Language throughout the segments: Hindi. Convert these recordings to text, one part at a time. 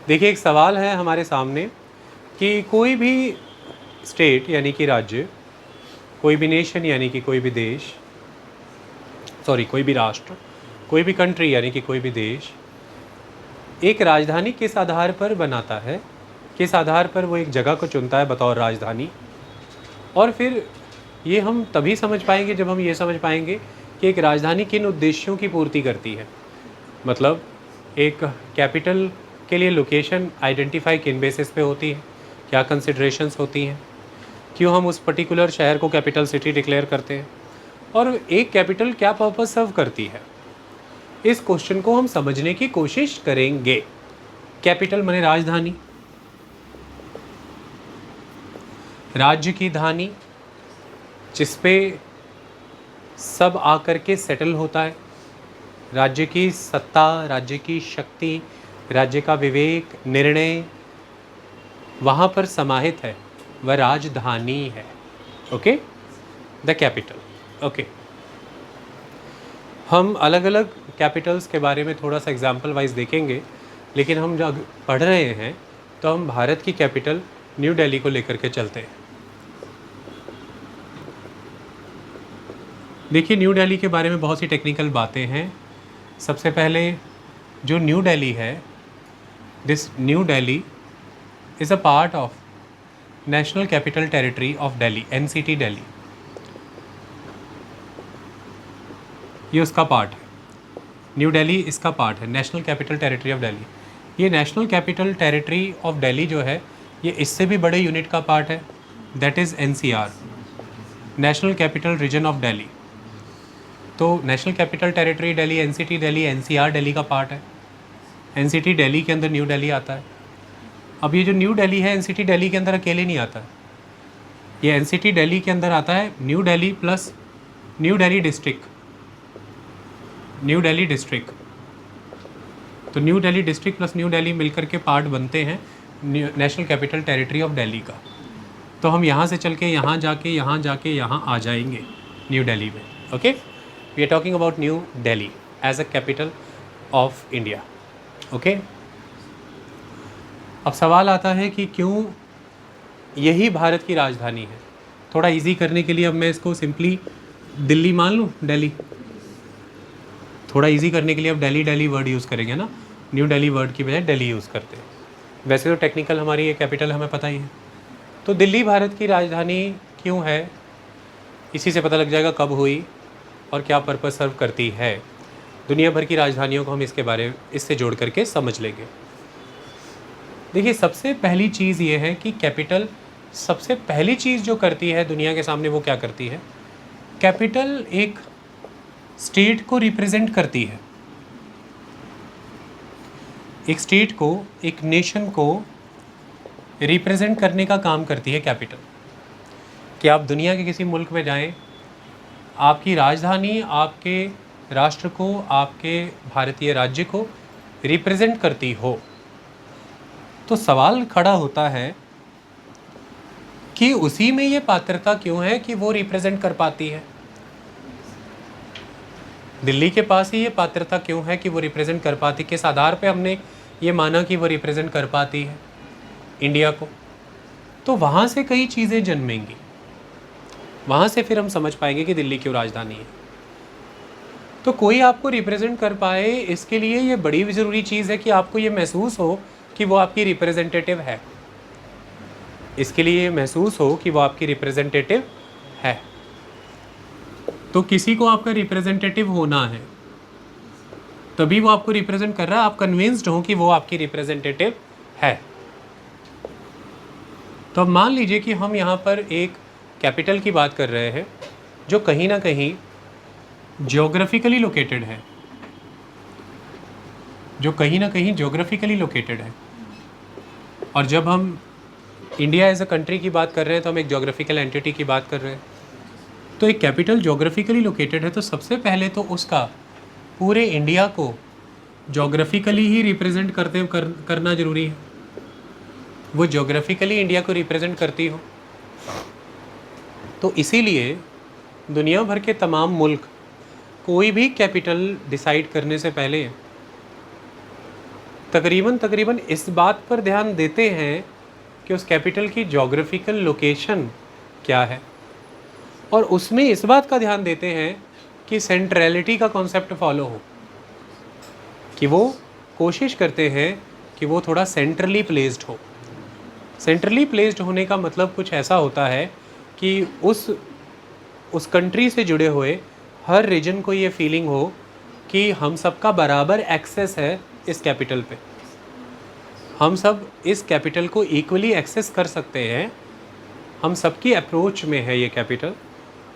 देखिए, एक सवाल है हमारे सामने कि कोई भी स्टेट यानी कि राज्य, कोई भी नेशन यानी कि कोई भी देश, कोई भी राष्ट्र, कोई भी कंट्री यानी कि कोई भी देश एक राजधानी किस आधार पर बनाता है, किस आधार पर वो एक जगह को चुनता है बतौर राजधानी। और फिर ये हम तभी समझ पाएंगे जब हम ये समझ पाएंगे कि एक राजधानी किन उद्देश्यों की पूर्ति करती है। मतलब एक कैपिटल के लिए लोकेशन आइडेंटिफाई किन बेसिस पे होती है, क्या कंसिडरेशंस होती हैं, क्यों हम उस पर्टिकुलर शहर को कैपिटल सिटी डिक्लेयर करते हैं, और एक कैपिटल क्या पर्पस सर्व करती है। इस क्वेश्चन को हम समझने की कोशिश करेंगे। कैपिटल माने राजधानी, राज्य की धानी जिस पे सब आकर के सेटल होता है। राज्य की सत्ता, राज्य की शक्ति, राज्य का विवेक, निर्णय वहाँ पर समाहित है, वह राजधानी है। Okay, the capital. ओके, हम अलग अलग कैपिटल्स के बारे में थोड़ा सा एग्जाम्पल वाइज देखेंगे, लेकिन हम जब पढ़ रहे हैं तो हम भारत की कैपिटल न्यू दिल्ली को लेकर के चलते हैं। देखिए, न्यू दिल्ली के बारे में बहुत सी टेक्निकल बातें हैं। सबसे पहले जो न्यू दिल्ली है, this new Delhi is a part of national capital territory of Delhi, NCT Delhi. ये उसका पार्ट है, न्यू दिल्ली इसका पार्ट है, national capital territory of Delhi. ये national capital territory of Delhi जो है, ये इससे भी बड़े यूनिट का पार्ट है, that is NCR, national capital region of Delhi. तो national capital territory Delhi, NCT Delhi, NCR Delhi का पार्ट है। NCT दिल्ली के अंदर न्यू दिल्ली आता है। अब ये जो न्यू दिल्ली है, NCT दिल्ली के अंदर अकेले नहीं आता है, ये NCT दिल्ली के अंदर आता है new Delhi plus new Delhi district, new Delhi district. तो new Delhi district plus new Delhi मिलकर के पार्ट बनते हैं national capital territory of Delhi का। तो हम यहाँ से चल के यहाँ जाके यहाँ आ जाएंगे न्यू दिल्ली में। Okay, we are talking about New Delhi as a capital of India. Okay, अब सवाल आता है कि क्यों यही भारत की राजधानी है। थोड़ा इजी करने के लिए अब मैं इसको सिंपली दिल्ली मान लूँ, दिल्ली। थोड़ा इजी करने के लिए अब दिल्ली वर्ड यूज़ करेंगे ना, न्यू दिल्ली वर्ड की बजाय दिल्ली यूज़ करते हैं। वैसे तो टेक्निकल हमारी ये कैपिटल हमें पता ही है। तो दिल्ली भारत की राजधानी क्यों है, इसी से पता लग जाएगा कब हुई और क्या पर्पस सर्व करती है। दुनिया भर की राजधानियों को हम इससे जोड़ करके समझ लेंगे। देखिए, सबसे पहली चीज़ ये है कि कैपिटल सबसे पहली चीज़ जो करती है दुनिया के सामने, वो क्या करती है। कैपिटल एक स्टेट को रिप्रेजेंट करती है, एक स्टेट को, एक नेशन को रिप्रेजेंट करने का काम करती है कैपिटल। कि आप दुनिया के किसी मुल्क में जाएं, आपकी राजधानी आपके राष्ट्र को, आपके भारतीय राज्य को रिप्रेजेंट करती हो। तो सवाल खड़ा होता है कि उसी में ये पात्रता क्यों है कि वो रिप्रेजेंट कर पाती है। दिल्ली के पास ही ये पात्रता क्यों है कि वो रिप्रेजेंट कर पाती, किस आधार पे हमने ये माना कि वो रिप्रेजेंट कर पाती है इंडिया को। तो वहाँ से कई चीज़ें जन्मेंगी, वहाँ से फिर हम समझ पाएंगे कि दिल्ली क्यों राजधानी है। तो कोई आपको रिप्रेजेंट कर पाए, इसके लिए ये बड़ी ज़रूरी चीज़ है कि आपको ये महसूस हो कि वो आपकी रिप्रेजेंटेटिव है। इसके लिए ये महसूस हो कि वो आपकी रिप्रेजेंटेटिव है। तो किसी को आपका रिप्रेजेंटेटिव होना है, तभी वो आपको रिप्रेजेंट कर रहा है, आप कन्विंस्ड हो कि वो आपकी रिप्रेजेंटेटिव है। तो अब मान लीजिए कि हम यहाँ पर एक कैपिटल की बात कर रहे हैं जो कहीं ना कहीं ज्योग्राफिकली लोकेटेड है, जो कहीं ना कहीं ज्योग्राफिकली लोकेटेड है। और जब हम इंडिया एज अ कंट्री की बात कर रहे हैं तो हम एक ज्योग्राफिकल एंटिटी की बात कर रहे हैं। तो एक कैपिटल ज्योग्राफिकली लोकेटेड है, तो सबसे पहले तो उसका पूरे इंडिया को ज्योग्राफिकली ही रिप्रेजेंट करना ज़रूरी है, वो ज्योग्राफिकली इंडिया को रिप्रेजेंट करती हो। तो इसीलिए दुनिया भर के तमाम मुल्क कोई भी कैपिटल डिसाइड करने से पहले तकरीबन इस बात पर ध्यान देते हैं कि उस कैपिटल की जोग्राफिकल लोकेशन क्या है, और उसमें इस बात का ध्यान देते हैं कि सेंट्रलिटी का कॉन्सेप्ट फॉलो हो, कि वो कोशिश करते हैं कि वो थोड़ा सेंट्रली प्लेस्ड हो। सेंट्रली प्लेस्ड होने का मतलब कुछ ऐसा होता है कि उस कंट्री से जुड़े हुए हर रीजन को ये फीलिंग हो कि हम सबका बराबर एक्सेस है इस कैपिटल पे, हम सब इस कैपिटल को इक्वली एक्सेस कर सकते हैं, हम सबकी अप्रोच में है ये कैपिटल,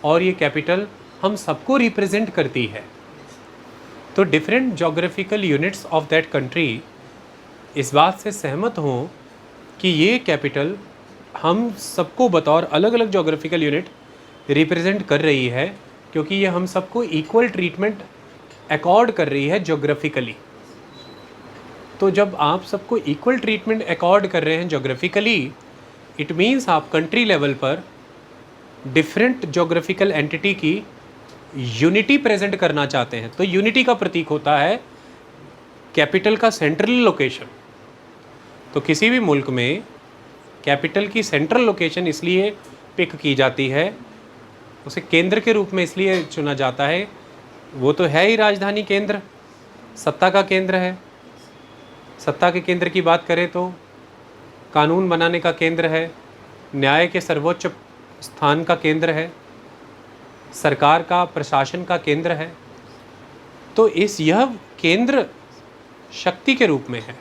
और ये कैपिटल हम सबको रिप्रेजेंट करती है। तो different geographical units of that country इस बात से सहमत हों कि ये कैपिटल हम सबको बतौर अलग अलग जोग्राफिकल यूनिट रिप्रेजेंट कर रही है, क्योंकि ये हम सबको इक्वल ट्रीटमेंट अकॉर्ड कर रही है जोग्राफिकली। तो जब आप सबको इक्वल ट्रीटमेंट अकॉर्ड कर रहे हैं जोग्राफिकली, इट मीन्स आप कंट्री लेवल पर डिफरेंट जोग्राफिकल एंटिटी की यूनिटी प्रेजेंट करना चाहते हैं। तो यूनिटी का प्रतीक होता है कैपिटल का सेंट्रल लोकेशन। तो किसी भी मुल्क में कैपिटल की सेंट्रल लोकेशन इसलिए पिक की जाती है, उसे केंद्र के रूप में इसलिए चुना जाता है, वो तो है ही राजधानी केंद्र, सत्ता का केंद्र है। सत्ता के केंद्र की बात करें तो कानून बनाने का केंद्र है, न्याय के सर्वोच्च स्थान का केंद्र है, सरकार का प्रशासन का केंद्र है। तो यह केंद्र शक्ति के रूप में है।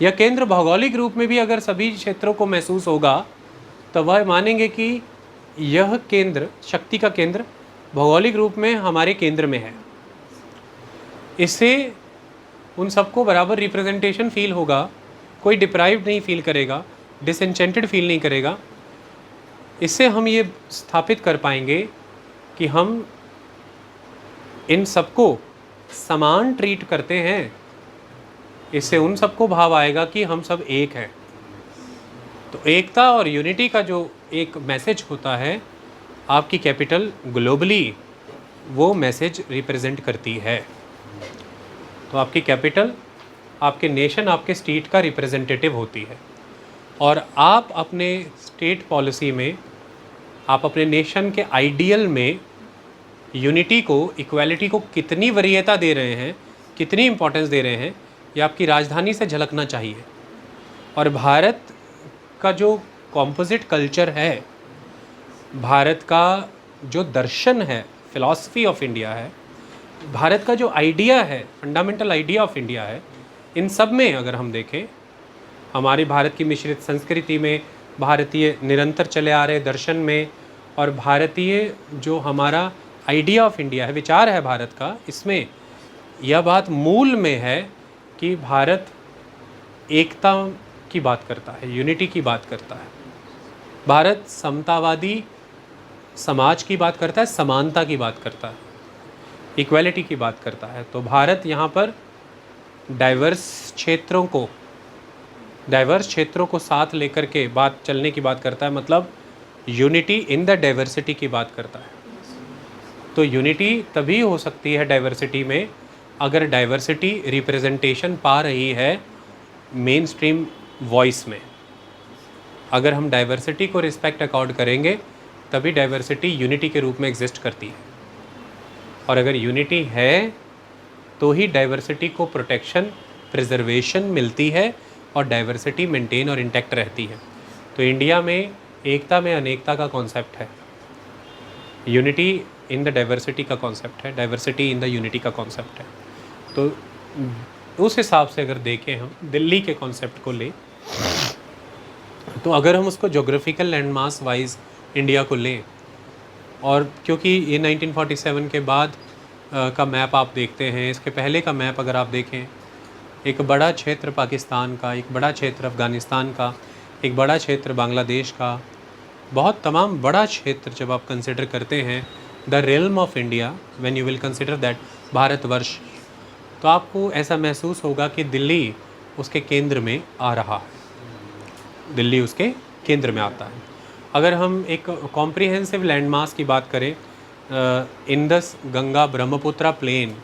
यह केंद्र भौगोलिक रूप में भी अगर सभी क्षेत्रों को महसूस होगा तो वह मानेंगे कि यह केंद्र, शक्ति का केंद्र, भौगोलिक रूप में हमारे केंद्र में है। इससे उन सबको बराबर रिप्रेजेंटेशन फील होगा, कोई डिप्राइव्ड नहीं फील करेगा, डिसएन्चेंटेड फील नहीं करेगा। इससे हम ये स्थापित कर पाएंगे कि हम इन सबको समान ट्रीट करते हैं। इससे उन सबको भाव आएगा कि हम सब एक हैं। तो एकता और यूनिटी का जो एक मैसेज होता है, आपकी कैपिटल ग्लोबली वो मैसेज रिप्रेजेंट करती है। तो आपकी कैपिटल आपके नेशन, आपके स्टेट का रिप्रेजेंटेटिव होती है, और आप अपने स्टेट पॉलिसी में, आप अपने नेशन के आइडियल में यूनिटी को, इक्वालिटी को कितनी वरीयता दे रहे हैं, कितनी इम्पोर्टेंस दे रहे हैं, ये आपकी राजधानी से झलकना चाहिए। और भारत का जो कॉम्पोजिट कल्चर है, भारत का जो दर्शन है, फिलॉसफी ऑफ इंडिया है, भारत का जो आइडिया है, फंडामेंटल आइडिया ऑफ इंडिया है, इन सब में अगर हम देखें, हमारी भारत की मिश्रित संस्कृति में, भारतीय निरंतर चले आ रहे दर्शन में, और भारतीय जो हमारा आइडिया ऑफ इंडिया है, विचार है भारत का, इसमें यह बात मूल में है कि भारत एकता की बात करता है, यूनिटी की बात करता है। भारत समतावादी समाज की बात करता है, समानता की बात करता है, इक्वालिटी की बात करता है। तो भारत यहाँ पर डाइवर्स क्षेत्रों को साथ लेकर के बात चलने की बात करता है, मतलब यूनिटी इन द डाइवर्सिटी की बात करता है। तो यूनिटी तभी हो सकती है डाइवर्सिटी में, अगर डाइवर्सिटी रिप्रेजेंटेशन पा रही है मेन स्ट्रीम वॉइस में। अगर हम डाइवर्सिटी को रिस्पेक्ट अकॉर्ड करेंगे तभी डाइवर्सिटी यूनिटी के रूप में एग्जिस्ट करती है, और अगर यूनिटी है तो ही डाइवर्सिटी को प्रोटेक्शन, प्रिजर्वेशन मिलती है, और डाइवर्सिटी मेंटेन और इंटैक्ट रहती है। तो इंडिया में एकता में अनेकता का कॉन्सेप्ट है, यूनिटी इन द डाइवर्सिटी का कॉन्सेप्ट है, डाइवर्सिटी इन द यूनिटी का कॉन्सेप्ट है। तो उस हिसाब से अगर देखें हम दिल्ली के कॉन्सेप्ट को लें, तो अगर हम उसको जोग्राफिकल लैंडमास वाइज इंडिया को लें, और क्योंकि ये 1947 के बाद का मैप आप देखते हैं, इसके पहले का मैप अगर आप देखें, एक बड़ा क्षेत्र पाकिस्तान का, एक बड़ा क्षेत्र अफ़गानिस्तान का, एक बड़ा क्षेत्र बांग्लादेश का, बहुत तमाम बड़ा क्षेत्र जब आप कंसिडर करते हैं the realm of India, when you will consider that Bharatvarsh, तो आपको ऐसा महसूस होगा कि दिल्ली उसके केंद्र में आ रहा है, दिल्ली उसके केंद्र में आता है। अगर हम एक कॉम्प्रिहेंसिव लैंडमास की बात करें, इंडस गंगा ब्रह्मपुत्रा प्लेन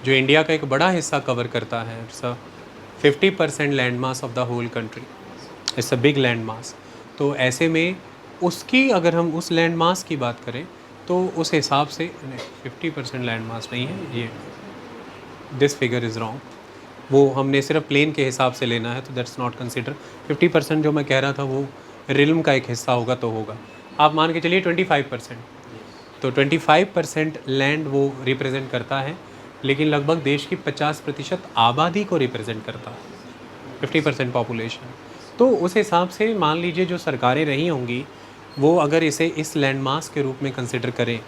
जो इंडिया का एक बड़ा हिस्सा कवर करता है। It's 50% land mass of the whole country, it's a big land mass. तो ऐसे में उसकी अगर हम उस लैंड मास की बात करें तो उस हिसाब से 50% लैंड मास नहीं है ये, दिस फिगर इज़ रॉन्ग। वो हमने सिर्फ प्लेन के हिसाब से लेना है तो दैट्स नॉट कंसिडर। 50% जो मैं कह रहा था वो रिल्म का एक हिस्सा होगा तो होगा। आप मान के चलिए 25%, तो 25% लैंड वो रिप्रेजेंट करता है, लेकिन लगभग देश की 50% आबादी को रिप्रेजेंट करता है, 50% पॉपुलेशन। तो उस हिसाब से मान लीजिए जो सरकारें रही होंगी वो अगर इसे इस लैंडमास के रूप में कंसिडर करें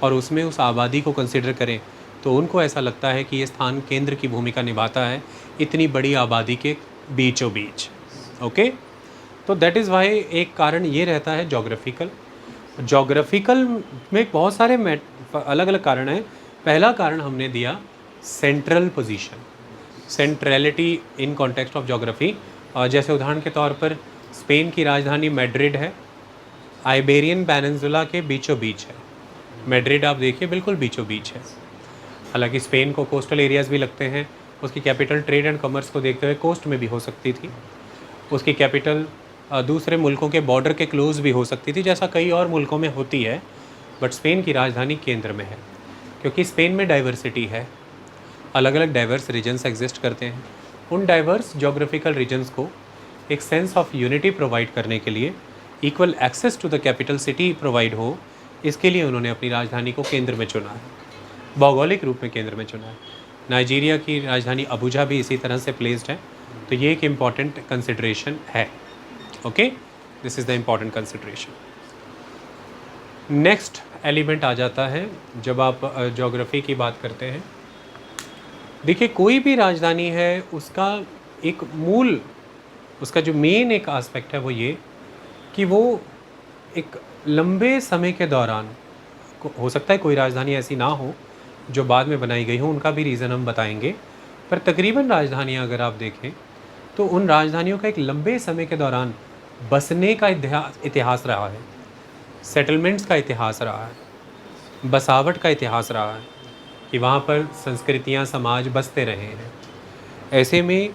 और उसमें उस आबादी को कंसिडर करें तो उनको ऐसा लगता है कि ये स्थान केंद्र की भूमिका निभाता है इतनी बड़ी आबादी के बीचों बीच। ओके, तो दैट इज़ वाई एक कारण ये रहता है जोग्राफिकल में बहुत सारे अलग अलग कारण हैं। पहला कारण हमने दिया central position, centrality in context of geography. जैसे उदाहरण के तौर पर स्पेन की राजधानी मैड्रिड है, आइबेरियन पेनिनसुला के बीचों बीच है। मैड्रिड आप देखिए बिल्कुल बीचों बीच है। हालांकि स्पेन को कोस्टल एरियाज़ भी लगते हैं, उसकी कैपिटल ट्रेड एंड कॉमर्स को देखते हुए कोस्ट में भी हो सकती थी, उसकी कैपिटल दूसरे मुल्कों के बॉर्डर के क्लोज भी हो सकती थी जैसा कई और मुल्कों में होती है, बट स्पेन की राजधानी केंद्र में है क्योंकि स्पेन में डाइवर्सिटी है, अलग अलग डाइवर्स रीजन्स एग्जिस्ट करते हैं। उन डाइवर्स जोग्राफिकल रीजन्स को एक सेंस ऑफ यूनिटी प्रोवाइड करने के लिए, equal access to the capital city provide हो, इसके लिए उन्होंने अपनी राजधानी को केंद्र में चुना है, भौगोलिक रूप में केंद्र में चुना है। नाइजीरिया की राजधानी अबुजा भी इसी तरह से प्लेस्ड है, तो ये एक इम्पॉर्टेंट कंसिड्रेशन है। Okay, this is the important consideration. Next element आ जाता है जब आप ज्योग्राफी की बात करते हैं। देखिए कोई भी राजधानी है उसका एक मूल, उसका जो मेन एक आस्पेक्ट है वो ये कि वो एक लंबे समय के दौरान, हो सकता है कोई राजधानी ऐसी ना हो जो बाद में बनाई गई हो, उनका भी रीज़न हम बताएंगे, पर तकरीबन राजधानियाँ अगर आप देखें तो उन राजधानियों का एक लंबे समय के दौरान बसने का इतिहास रहा है, सेटलमेंट्स का इतिहास रहा है, बसावट का इतिहास रहा है कि वहाँ पर संस्कृतियाँ समाज बसते रहे हैं। ऐसे में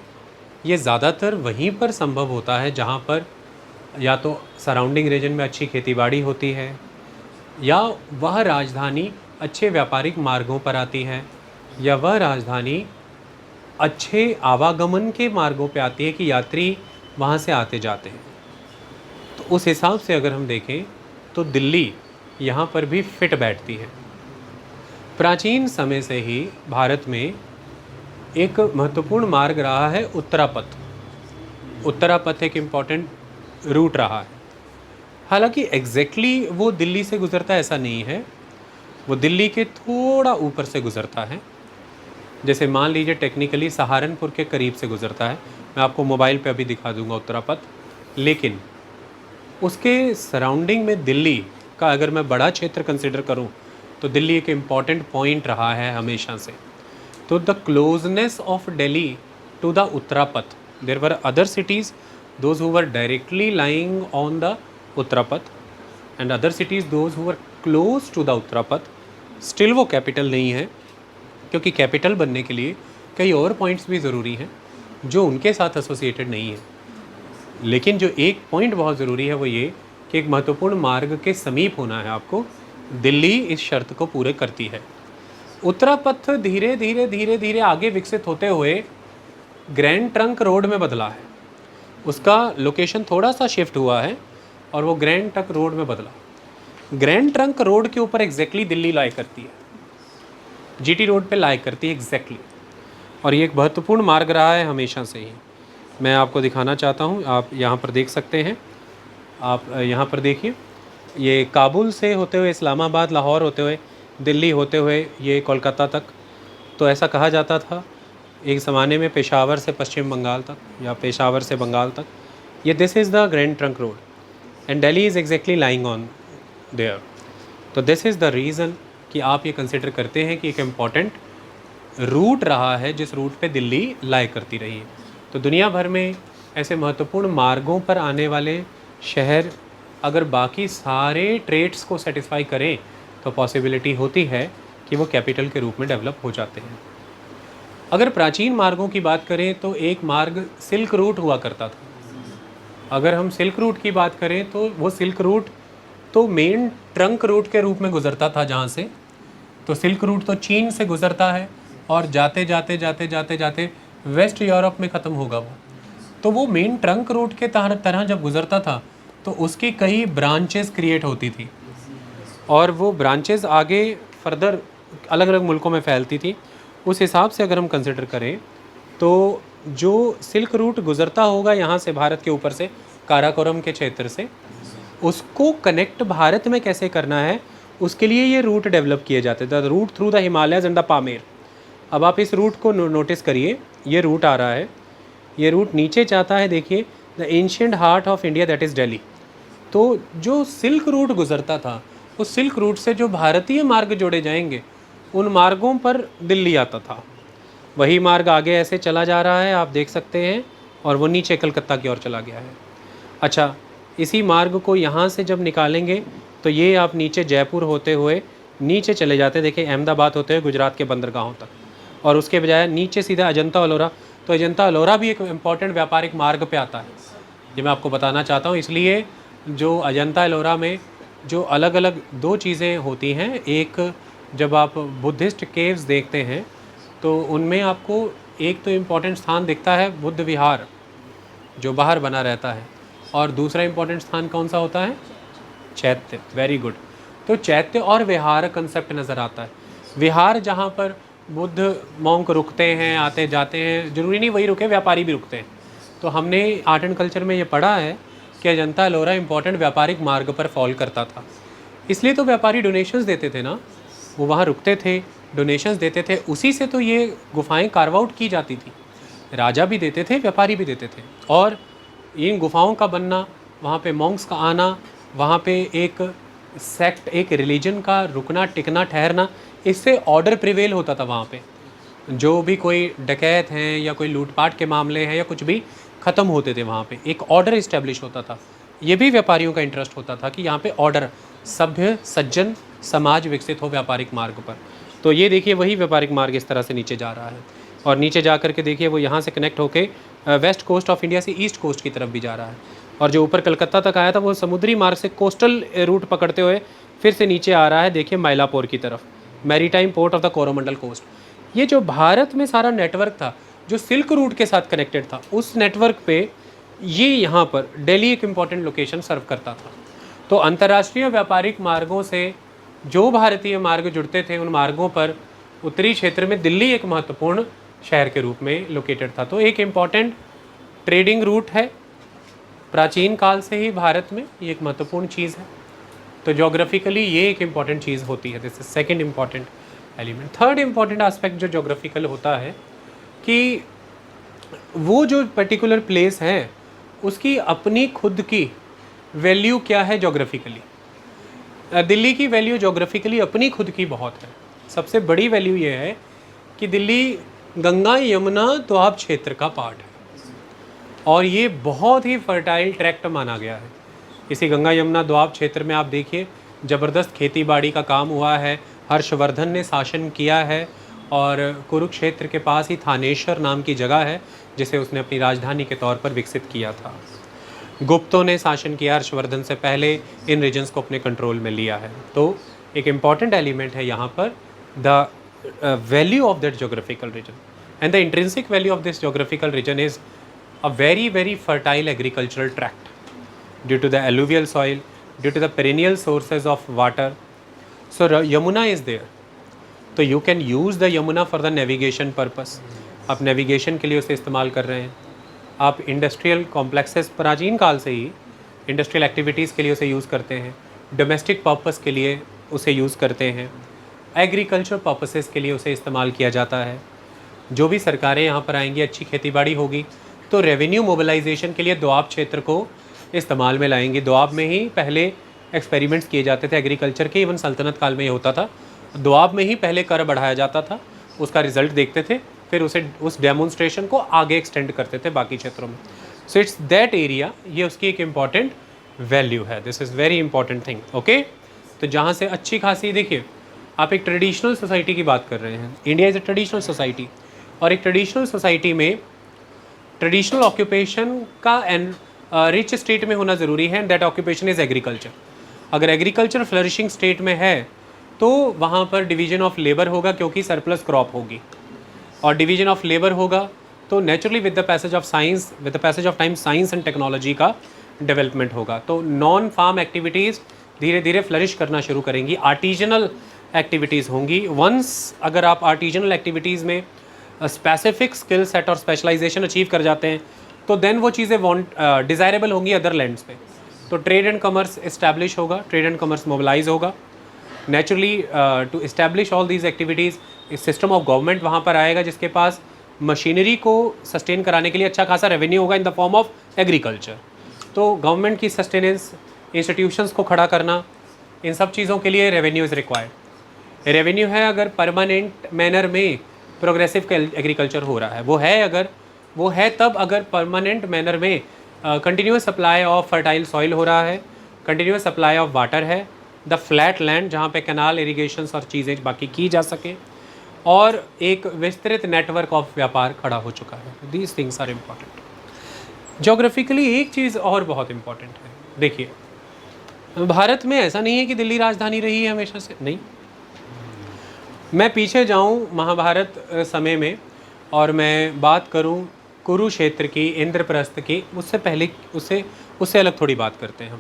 ये ज़्यादातर वहीं पर संभव होता है जहाँ पर या तो सराउंडिंग रीजन में अच्छी खेतीबाड़ी होती है, या वह राजधानी अच्छे व्यापारिक मार्गों पर आती है, या वह राजधानी अच्छे आवागमन के मार्गों पे आती है कि यात्री वहाँ से आते जाते हैं। तो उस हिसाब से अगर हम देखें तो दिल्ली यहाँ पर भी फिट बैठती है। प्राचीन समय से ही भारत में एक महत्वपूर्ण मार्ग रहा है उत्तरापथ। उत्तरापथ एक इम्पॉर्टेंट रूट रहा है। हालांकि एग्जैक्टली वो दिल्ली से गुज़रता है ऐसा नहीं है, वो दिल्ली के थोड़ा ऊपर से गुज़रता है। जैसे मान लीजिए टेक्निकली सहारनपुर के करीब से गुज़रता है, मैं आपको मोबाइल पे अभी दिखा दूंगा उत्तरापथ, लेकिन उसके सराउंडिंग में दिल्ली का अगर मैं बड़ा क्षेत्र कंसिडर करूं तो दिल्ली एक इम्पॉर्टेंट पॉइंट रहा है हमेशा से। तो the closeness of Delhi to the Uttarapath, there were other cities those who were directly lying on the Uttarapath and other cities those who were close to the Uttarapath. Still वो कैपिटल नहीं है क्योंकि कैपिटल बनने के लिए कई और पॉइंट्स भी ज़रूरी हैं जो उनके साथ एसोसिएटेड नहीं है। लेकिन जो एक पॉइंट बहुत ज़रूरी है वो ये कि एक महत्वपूर्ण मार्ग के समीप होना है आपको। दिल्ली इस शर्त को पूरे करती है। उत्तरापथ धीरे धीरे धीरे धीरे आगे विकसित होते हुए ग्रैंड ट्रंक रोड में बदला है, उसका लोकेशन थोड़ा सा शिफ्ट हुआ है और वो ग्रैंड ट्रंक रोड में बदला। ग्रैंड ट्रंक रोड के ऊपर एग्जैक्टली दिल्ली लाई करती है, जीटी रोड पे लाई करती है एग्जैक्टली, और ये एक महत्वपूर्ण मार्ग रहा है हमेशा से ही। मैं आपको दिखाना चाहता हूँ, आप यहाँ पर देख सकते हैं। आप यहाँ पर देखिए, ये काबुल से होते हुए इस्लामाबाद, लाहौर होते हुए दिल्ली होते हुए ये कोलकाता तक। तो ऐसा कहा जाता था एक ज़माने में पेशावर से पश्चिम बंगाल तक या पेशावर से बंगाल तक, ये this is the grand trunk road and Delhi is exactly lying on their. तो दिस इज़ द रीज़न कि आप ये कंसिडर करते हैं कि एक इम्पॉर्टेंट रूट रहा है जिस रूट पे दिल्ली लाई करती रही है। तो दुनिया भर में ऐसे महत्वपूर्ण मार्गों पर आने वाले शहर अगर बाकी सारे ट्रेड्स को सेटिस्फाई करें तो पॉसिबिलिटी होती है कि वो कैपिटल के रूप में डेवलप हो जाते हैं। अगर प्राचीन मार्गों की बात करें तो एक मार्ग सिल्क रूट हुआ करता था। अगर हम सिल्क रूट की बात करें तो वो सिल्क रूट तो मेन ट्रंक रूट के रूप में गुजरता था जहाँ से, तो सिल्क रूट तो चीन से गुजरता है और जाते जाते जाते जाते जाते वेस्ट यूरोप में ख़त्म होगा वो। तो वो मेन ट्रंक रूट के तरह जब गुजरता था तो उसकी कई ब्रांचेस क्रिएट होती थी और वो ब्रांचेस आगे फर्दर अलग अलग मुल्कों में फैलती थी। उस हिसाब से अगर हम कंसिडर करें तो जो सिल्क रूट गुजरता होगा यहाँ से भारत के ऊपर से काराकोरम के क्षेत्र से, उसको कनेक्ट भारत में कैसे करना है उसके लिए ये रूट डेवलप किए जाते थे, the route through the Himalayas and the Pamir. अब आप इस रूट को नोटिस करिए, ये रूट आ रहा है, ये रूट नीचे जाता है, देखिए the ancient heart of India that is Delhi. तो जो सिल्क रूट गुजरता था उस सिल्क रूट से जो भारतीय मार्ग जोड़े जाएंगे उन मार्गों पर दिल्ली आता था। वही मार्ग आगे ऐसे चला जा रहा है, आप देख सकते हैं, और वो नीचे कलकत्ता की ओर चला गया है। अच्छा, इसी मार्ग को यहाँ से जब निकालेंगे तो ये आप नीचे जयपुर होते हुए नीचे चले जाते, देखिए अहमदाबाद होते हुए गुजरात के बंदरगाहों तक, और उसके बजाय नीचे सीधा अजंता अलोरा। तो अजंता अलोरा भी एक इम्पॉर्टेंट व्यापारिक मार्ग पे आता है, ये मैं आपको बताना चाहता हूँ। इसलिए जो अजंता एलोरा में जो अलग अलग दो चीज़ें होती हैं, एक जब आप बुद्धिस्ट केव्स देखते हैं तो उनमें आपको एक तो इम्पॉर्टेंट स्थान दिखता है बुद्ध विहार जो बाहर बना रहता है, और दूसरा इम्पॉर्टेंट स्थान कौन सा होता है? चैत्य। Very good. तो चैत्य और विहार कंसेप्ट नज़र आता है। विहार जहाँ पर बुद्ध मॉन्क रुकते हैं, आते जाते हैं, ज़रूरी नहीं वही रुके, व्यापारी भी रुकते हैं। तो हमने आर्ट एंड कल्चर में ये पढ़ा है कि अजंता एलोरा इंपॉर्टेंट व्यापारिक मार्ग पर फॉल करता था, इसलिए तो व्यापारी डोनेशंस देते थे ना, वो वहाँ रुकते थे, डोनेशंस देते थे, उसी से तो ये गुफाएं कार्व आउट की जाती थी। राजा भी देते थे, व्यापारी भी देते थे, और इन गुफाओं का बनना, वहाँ पे मॉन्क्स का आना, वहाँ पे एक सेक्ट, एक रिलीजन का रुकना, टिकना, ठहरना, इससे ऑर्डर प्रिवेल होता था वहाँ पे। जो भी कोई डकैत हैं या कोई लूटपाट के मामले हैं या कुछ भी ख़त्म होते थे, वहाँ पे एक ऑर्डर इस्टेब्लिश होता था। ये भी व्यापारियों का इंटरेस्ट होता था कि यहाँ पे ऑर्डर, सभ्य सज्जन समाज विकसित हो व्यापारिक मार्ग पर। तो ये देखिए वही व्यापारिक मार्ग इस तरह से नीचे जा रहा है, और नीचे जा कर के देखिए वो यहाँ से कनेक्ट होके वेस्ट कोस्ट ऑफ इंडिया से ईस्ट कोस्ट की तरफ भी जा रहा है, और जो ऊपर कलकत्ता तक आया था वो समुद्री मार्ग से कोस्टल रूट पकड़ते हुए फिर से नीचे आ रहा है, देखिए माइलापोर की तरफ, maritime port of the Coromandel coast. ये जो भारत में सारा नेटवर्क था जो सिल्क रूट के साथ कनेक्टेड था, उस नेटवर्क पे ये यहाँ पर दिल्ली एक इम्पॉर्टेंट लोकेशन सर्व करता था। तो अंतर्राष्ट्रीय व्यापारिक मार्गों से जो भारतीय मार्ग जुड़ते थे, उन मार्गों पर उत्तरी क्षेत्र में दिल्ली एक महत्वपूर्ण शहर के रूप में लोकेटेड था। तो एक इम्पॉर्टेंट ट्रेडिंग रूट है, प्राचीन काल से ही भारत में ये एक महत्वपूर्ण चीज़ है। तो जोग्राफिकली ये एक इम्पॉर्टेंट चीज़ होती है, this is second important element. Third important aspect जो जोग्राफिकल होता है कि वो जो पर्टिकुलर प्लेस है उसकी अपनी खुद की वैल्यू क्या है जोग्राफिकली। दिल्ली की वैल्यू जोग्राफिकली अपनी खुद की बहुत है। सबसे बड़ी वैल्यू ये है कि दिल्ली गंगा यमुना दोआब क्षेत्र का पार्ट है, और ये बहुत ही फर्टाइल ट्रैक्ट माना गया है। इसी गंगा यमुना दोआब क्षेत्र में आप देखिए ज़बरदस्त खेती बाड़ी का काम हुआ है, हर्षवर्धन ने शासन किया है, और कुरुक्षेत्र के पास ही थानेश्वर नाम की जगह है जिसे उसने अपनी राजधानी के तौर पर विकसित किया था। गुप्तों ने शासन किया हर्षवर्धन से पहले, इन रीजन्स को अपने कंट्रोल में लिया है। तो एक इम्पॉर्टेंट एलिमेंट है यहाँ पर the value of that geographical region, and the intrinsic value of this geographical region is a very fertile agricultural tract due to the alluvial soil, due to the perennial sources of water. So Yamuna is there, तो you can use the Yamuna for the navigation purpose. आप नेविगेशन के लिए उसे इस्तेमाल कर रहे हैं, आप इंडस्ट्रियल कॉम्प्लेक्सेस प्राचीन काल से ही इंडस्ट्रियल एक्टिविटीज़ के लिए उसे यूज़ करते हैं, डोमेस्टिक पर्पस के लिए उसे यूज़ करते हैं, एग्रीकल्चर पर्पसेस के लिए उसे इस्तेमाल किया जाता है। जो भी सरकारें यहाँ पर आएंगी, अच्छी खेतीबाड़ी होगी तो रेवेन्यू मोबिलाइजेशन के लिए दोआब क्षेत्र को इस्तेमाल में लाएंगे। दोआब में ही पहले एक्सपेरिमेंट्स किए जाते थे एग्रीकल्चर के, इवन सल्तनत काल में ये होता था, दोआब में ही पहले कर बढ़ाया जाता था, उसका रिजल्ट देखते थे, फिर उसे उस डेमोन्स्ट्रेशन को आगे एक्सटेंड करते थे बाकी क्षेत्रों में। सो इट्स दैट एरिया, ये उसकी एक इम्पॉर्टेंट वैल्यू है, this is very important thing. Okay, तो जहाँ से अच्छी खासी, देखिए आप एक ट्रेडिशनल सोसाइटी की बात कर रहे हैं, India is a traditional society, और एक ट्रेडिशनल सोसाइटी में ट्रेडिशनल ऑक्यूपेशन का रिच स्टेट में होना ज़रूरी है, and that occupation is agriculture. अगर एग्रीकल्चर फ्लरिशिंग स्टेट में है तो वहाँ पर डिवीजन ऑफ लेबर होगा, क्योंकि सरप्लस क्रॉप होगी, और डिवीजन ऑफ लेबर होगा तो naturally with the passage of science, with the passage of time science and technology का डेवलपमेंट होगा। तो नॉन फार्म एक्टिविटीज़ धीरे धीरे फ्लरिश करना शुरू करेंगी, आर्टिजनल एक्टिविटीज़ होंगी। वंस अगर आप आर्टिजनल एक्टिविटीज़ में स्पेसिफिक स्किल सेट और स्पेशलाइजेशन अचीव कर जाते हैं तो देन वो चीज़ें डिज़ायरेबल होंगी अदर लैंड्स पे। तो ट्रेड एंड कमर्स इस्टेब्लिश होगा, ट्रेड एंड कमर्स मोबिलाइज होगा। Naturally to establish all these activities, इस सिस्टम ऑफ गवर्नमेंट वहाँ पर आएगा जिसके पास मशीनरी को सस्टेन कराने के लिए अच्छा खासा रेवेन्यू होगा in the form of agriculture. तो गवर्नमेंट की सस्टेनेंस, इंस्टीट्यूशंस को खड़ा करना, इन सब चीज़ों के लिए रेवेन्यू इज़ रिक्वायर्ड। रेवेन्यू है अगर परमानेंट मैनर में प्रोग्रेसिव एग्रीकल्चर हो रहा है, वो है तब अगर परमानेंट मैनर में continuous supply of fertile soil हो रहा है, कंटिन्यूस सप्लाई ऑफ वाटर है, द फ्लैट लैंड जहाँ पे कैनाल इरिगेशंस और चीज़ें बाकी की जा सकें, और एक विस्तृत नेटवर्क ऑफ व्यापार खड़ा हो चुका है। These things are important. Geographically एक चीज़ और बहुत इम्पॉर्टेंट है, देखिए भारत में ऐसा नहीं है कि दिल्ली राजधानी रही है हमेशा से, नहीं। मैं पीछे जाऊं महाभारत समय में और मैं बात करूं कुरुक्षेत्र की, इंद्रप्रस्थ की, उससे पहले उससे अलग थोड़ी बात करते हैं।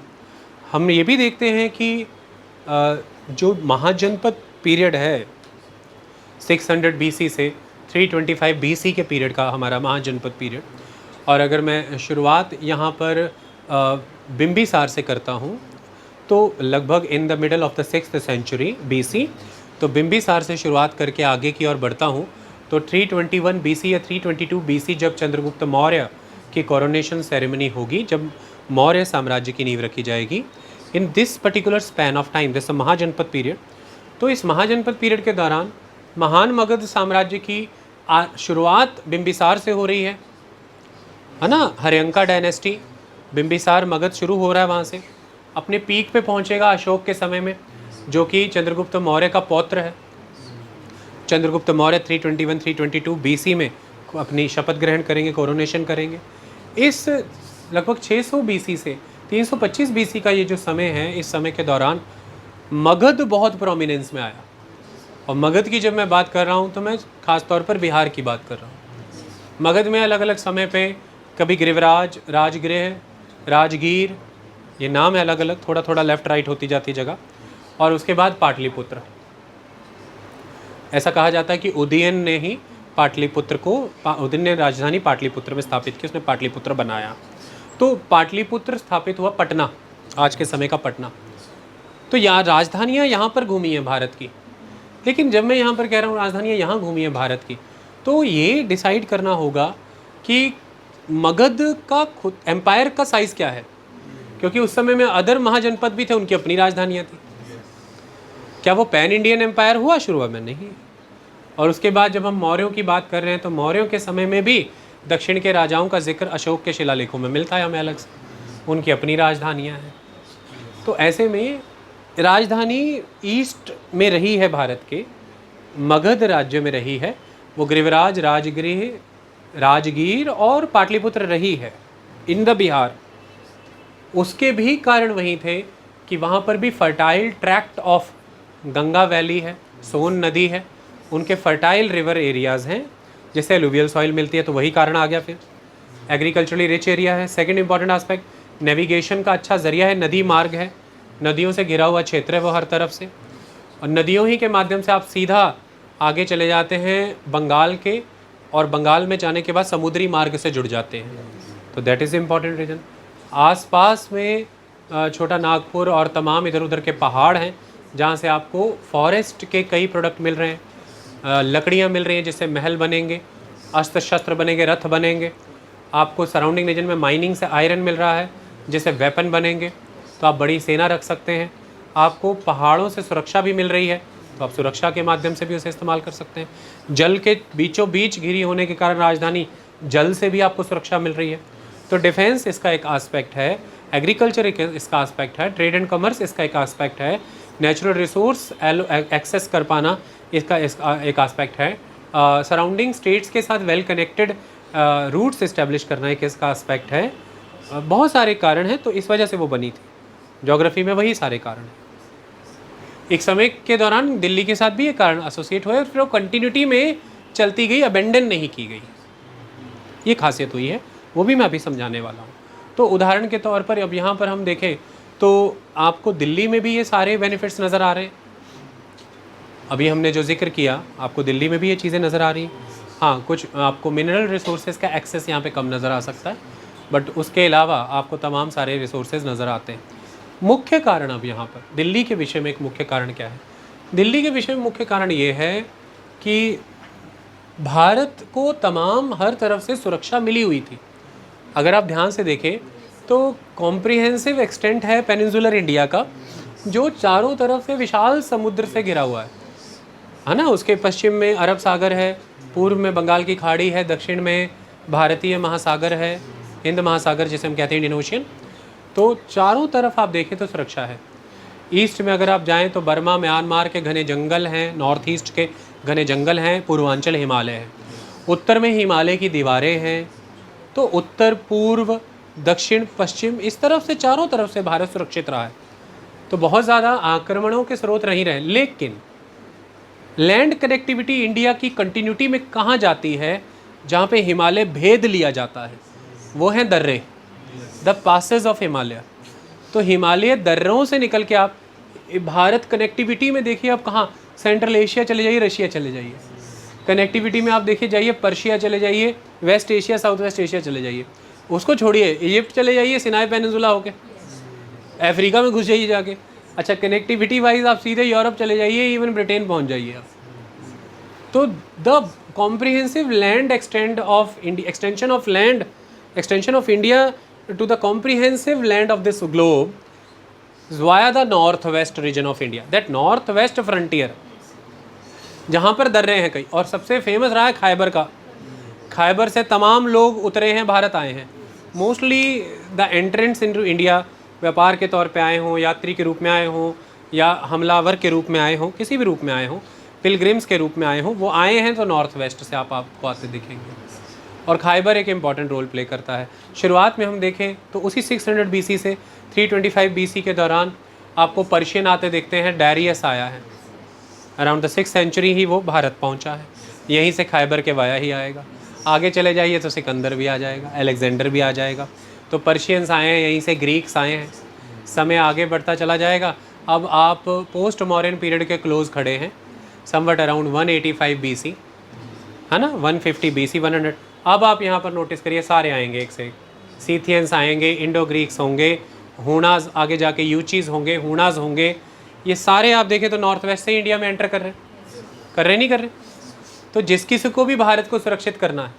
हम ये भी देखते हैं कि जो महाजनपद पीरियड है 600 BC से 325 BC के पीरियड का हमारा महाजनपद पीरियड, और अगर मैं शुरुआत यहाँ पर बिंबिसार से करता हूँ तो लगभग in the middle of the 6th century BC, तो बिंबिसार से शुरुआत करके आगे की ओर बढ़ता हूँ तो 321 BC या 322 BC जब चंद्रगुप्त मौर्य की कोरोनेशन सेरेमनी होगी, जब मौर्य साम्राज्य की नींव रखी जाएगी, in this particular span of time, this mahajanapada period. तो इस महाजनपद पीरियड के दौरान महान मगध साम्राज्य की शुरुआत बिंबिसार से हो रही है ना। हर्यंका डायनेस्टी, बिंबिसार मगध शुरू हो रहा है वहाँ से, अपने पीक पे पहुँचेगा अशोक के समय में, जो कि चंद्रगुप्त मौर्य का पौत्र है। चंद्रगुप्त मौर्य 321-322 BC में अपनी शपथ ग्रहण करेंगे, कोरोनेशन करेंगे। इस लगभग 600 BC से 325 BC का ये जो समय है, इस समय के दौरान मगध बहुत प्रोमिनेंस में आया। और मगध की जब मैं बात कर रहा हूँ तो मैं ख़ास तौर पर बिहार की बात कर रहा हूँ। मगध में अलग अलग समय पे कभी गिरिवराज, राजगृह, राजगीर, ये नाम है अलग अलग, थोड़ा थोड़ा लेफ़्ट राइट होती जाती जगह। और उसके बाद पाटलिपुत्र। ऐसा कहा जाता है कि उदयन ने ही पाटलिपुत्र को, उदयन ने राजधानी पाटलिपुत्र में स्थापित की, उसने पाटलिपुत्र बनाया। तो पाटलिपुत्र स्थापित हुआ पटना, आज के समय का पटना। तो यहाँ राजधानियाँ यहाँ पर घूमी हैं भारत की। लेकिन जब मैं यहाँ पर कह रहा हूँ राजधानियाँ यहाँ घूमी हैं भारत की, तो ये डिसाइड करना होगा कि मगध का खुद एम्पायर का साइज़ क्या है, क्योंकि उस समय में अदर महाजनपद भी थे, उनकी अपनी राजधानियाँ थी। क्या वो पैन इंडियन एम्पायर हुआ शुरुआत में? नहीं। और उसके बाद जब हम मौर्यों की बात कर रहे हैं तो मौर्यों के समय में भी दक्षिण के राजाओं का जिक्र अशोक के शिलालेखों में मिलता है हमें अलग से, उनकी अपनी राजधानियाँ हैं। तो ऐसे में राजधानी ईस्ट में रही है भारत के, मगध राज्य में रही है, वो गिरिवराज, राजगृह, राजगीर और पाटलिपुत्र रही है इन द बिहार। उसके भी कारण वही थे कि वहाँ पर भी fertile tract of Ganga valley है, सोन नदी है, उनके फर्टाइल रिवर एरियाज़ हैं, जैसे एलुवियल सॉइल मिलती है, तो वही कारण आ गया। फिर एग्रीकल्चरली रिच एरिया है। सेकंड इंपॉर्टेंट एस्पेक्ट, नेविगेशन का अच्छा ज़रिया है, नदी मार्ग है, नदियों से घिरा हुआ क्षेत्र है वो हर तरफ से, और नदियों ही के माध्यम से आप सीधा आगे चले जाते हैं बंगाल के, और बंगाल में जाने के बाद समुद्री मार्ग से जुड़ जाते हैं। तो दैट इज़ इम्पॉर्टेंट रीजन। आसपास में छोटा नागपुर और तमाम इधर उधर के पहाड़ हैं जहाँ से आपको फॉरेस्ट के कई प्रोडक्ट मिल रहे हैं, लकड़ियाँ मिल रही हैं जिससे महल बनेंगे, अस्त्र शस्त्र बनेंगे, रथ बनेंगे। आपको सराउंडिंग रीजन में माइनिंग से आयरन मिल रहा है जिससे वेपन बनेंगे, तो आप बड़ी सेना रख सकते हैं। आपको पहाड़ों से सुरक्षा भी मिल रही है, तो आप सुरक्षा के माध्यम से भी उसे इस्तेमाल कर सकते हैं। जल के बीचों बीच घिरी होने के कारण राजधानी, जल से भी आपको सुरक्षा मिल रही है। तो डिफेंस इसका एक आस्पेक्ट है, एग्रीकल्चर इसका आस्पेक्ट है, ट्रेड एंड कमर्स इसका एक आस्पेक्ट है, नेचुरल रिसोर्स एक्सेस कर पाना इसका एक आस्पेक्ट है, सराउंडिंग स्टेट्स के साथ वेल कनेक्टेड रूट्स इस्टेब्लिश करना एक इसका एस्पेक्ट है। बहुत सारे कारण हैं, तो इस वजह से वो बनी थी। ज्योग्राफी में वही सारे कारण हैं। एक समय के दौरान दिल्ली के साथ भी ये कारण एसोसिएट हुए और फिर वो कंटिन्यूटी में चलती गई, अबेंडन नहीं की गई। ये खासियत हुई है, वो भी मैं अभी समझाने वाला हूँ। तो उदाहरण के तौर पर अब यहाँ पर हम देखें तो आपको दिल्ली में भी ये सारे बेनिफिट्स नज़र आ रहे हैं। अभी हमने जो जिक्र किया, आपको दिल्ली में भी ये चीज़ें नज़र आ रही हैं। हाँ, कुछ आपको मिनरल रिसोर्सेज का एक्सेस यहाँ पे कम नज़र आ सकता है, बट उसके अलावा आपको तमाम सारे रिसोर्सेज नज़र आते हैं। मुख्य कारण अब यहाँ पर दिल्ली के विषय में एक मुख्य कारण क्या है? दिल्ली के विषय में मुख्य कारण ये है कि भारत को तमाम हर तरफ से सुरक्षा मिली हुई थी। अगर आप ध्यान से देखें तो कॉम्प्रिहेंसिव एक्सटेंट है पेनिनसुलर इंडिया का, जो चारों तरफ से विशाल समुद्र से घिरा हुआ है ना। उसके पश्चिम में अरब सागर है, पूर्व में बंगाल की खाड़ी है, दक्षिण में भारतीय महासागर है, हिंद महासागर जिसे हम कहते हैं इंडियन ओशियन। तो चारों तरफ आप देखें तो सुरक्षा है। ईस्ट में अगर आप जाएं तो बर्मा म्यांमार के घने जंगल हैं, नॉर्थ ईस्ट के घने जंगल हैं, पूर्वांचल हिमालय है, उत्तर में हिमालय की दीवारें हैं। तो उत्तर, पूर्व, दक्षिण, पश्चिम, इस तरफ से चारों तरफ से भारत सुरक्षित रहा है। तो बहुत ज़्यादा आक्रमणों के स्रोत नहीं रहे। लेकिन लैंड कनेक्टिविटी इंडिया की कंटिन्यूटी में कहाँ जाती है? जहाँ पे हिमालय भेद लिया जाता है, वो हैं दर्रे, द पासेस ऑफ हिमालय। तो हिमालय दर्रों से निकल के आप भारत कनेक्टिविटी में देखिए, आप कहाँ सेंट्रल एशिया चले जाइए, रशिया चले जाइए। कनेक्टिविटी में आप देखिए जाइए, पर्शिया चले जाइए, west Asia, south west Asia चले जाइए। उसको छोड़िए, इजिप्ट चले जाइए, सिनाई पेनिनसुला होके अफ्रीका में घुस जाइए जाके। अच्छा, कनेक्टिविटी वाइज आप सीधे यूरोप चले जाइए, इवन ब्रिटेन पहुंच जाइए आप। तो the comprehensive land extension of India to the comprehensive land of this globe via the north west region of India, that north west frontier, जहाँ पर दर्रे हैं कई। और सबसे फेमस रहा है खैबर का। खैबर से तमाम लोग उतरे हैं, भारत आए हैं। Mostly the entrance into India व्यापार के तौर पे आए हों, यात्री के रूप में आए हों, या हमलावर के रूप में आए हों, किसी भी रूप में आए हों, पिलग्रिम्स के रूप में आए हों, वो आए हैं तो नॉर्थ वेस्ट से आपको आते दिखेंगे। और खैबर एक इम्पॉर्टेंट रोल प्ले करता है। शुरुआत में हम देखें तो उसी 600 BC से 325 BC के दौरान आपको पर्शियन आते दिखते हैं। डायरियस आया है, अराउंड द 6th सेंचुरी ही वो भारत पहुंचा है। यहीं से खैबर के वाया ही आएगा। आगे चले जाइए तो सिकंदर भी आ जाएगा, अलेक्जेंडर भी आ जाएगा। तो पर्शियंस आए हैं, यहीं से ग्रीक्स आए हैं। समय आगे बढ़ता चला जाएगा। अब आप पोस्ट मॉडर्न पीरियड के क्लोज खड़े हैं, समवट अराउंड 185 BC, है ना, 150 BC, 100। अब आप यहाँ पर नोटिस करिए, सारे आएंगे एक से एक। सीथियंस आएंगे, इंडो ग्रीक्स होंगे, हुनाज, आगे जाके यूचीज़ होंगे, हुनाज होंगे। ये सारे आप देखें तो नॉर्थ वेस्ट से इंडिया में एंटर कर रहे नहीं कर रहे। तो जिस किसी को भी भारत को सुरक्षित करना है,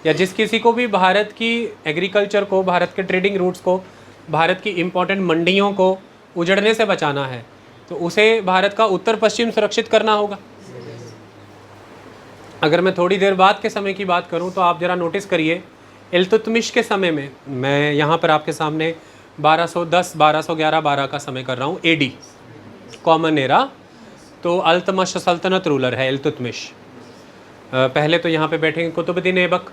या जिस किसी को भी भारत की एग्रीकल्चर को, भारत के ट्रेडिंग रूट्स को, भारत की इम्पोर्टेंट मंडियों को उजड़ने से बचाना है, तो उसे भारत का उत्तर पश्चिम सुरक्षित करना होगा। अगर मैं थोड़ी देर बाद के समय की बात करूं तो आप ज़रा नोटिस करिए, इल्तुतमिश के समय में, मैं यहाँ पर आपके सामने 1210, 1211, 12 का समय कर रहा हूँ, AD कॉमन एरा। तो अल्तमश सल्तनत रूलर है इल्तुतमिश। पहले तो यहाँ पे बैठेंगे कुतुबुद्दीन ऐबक।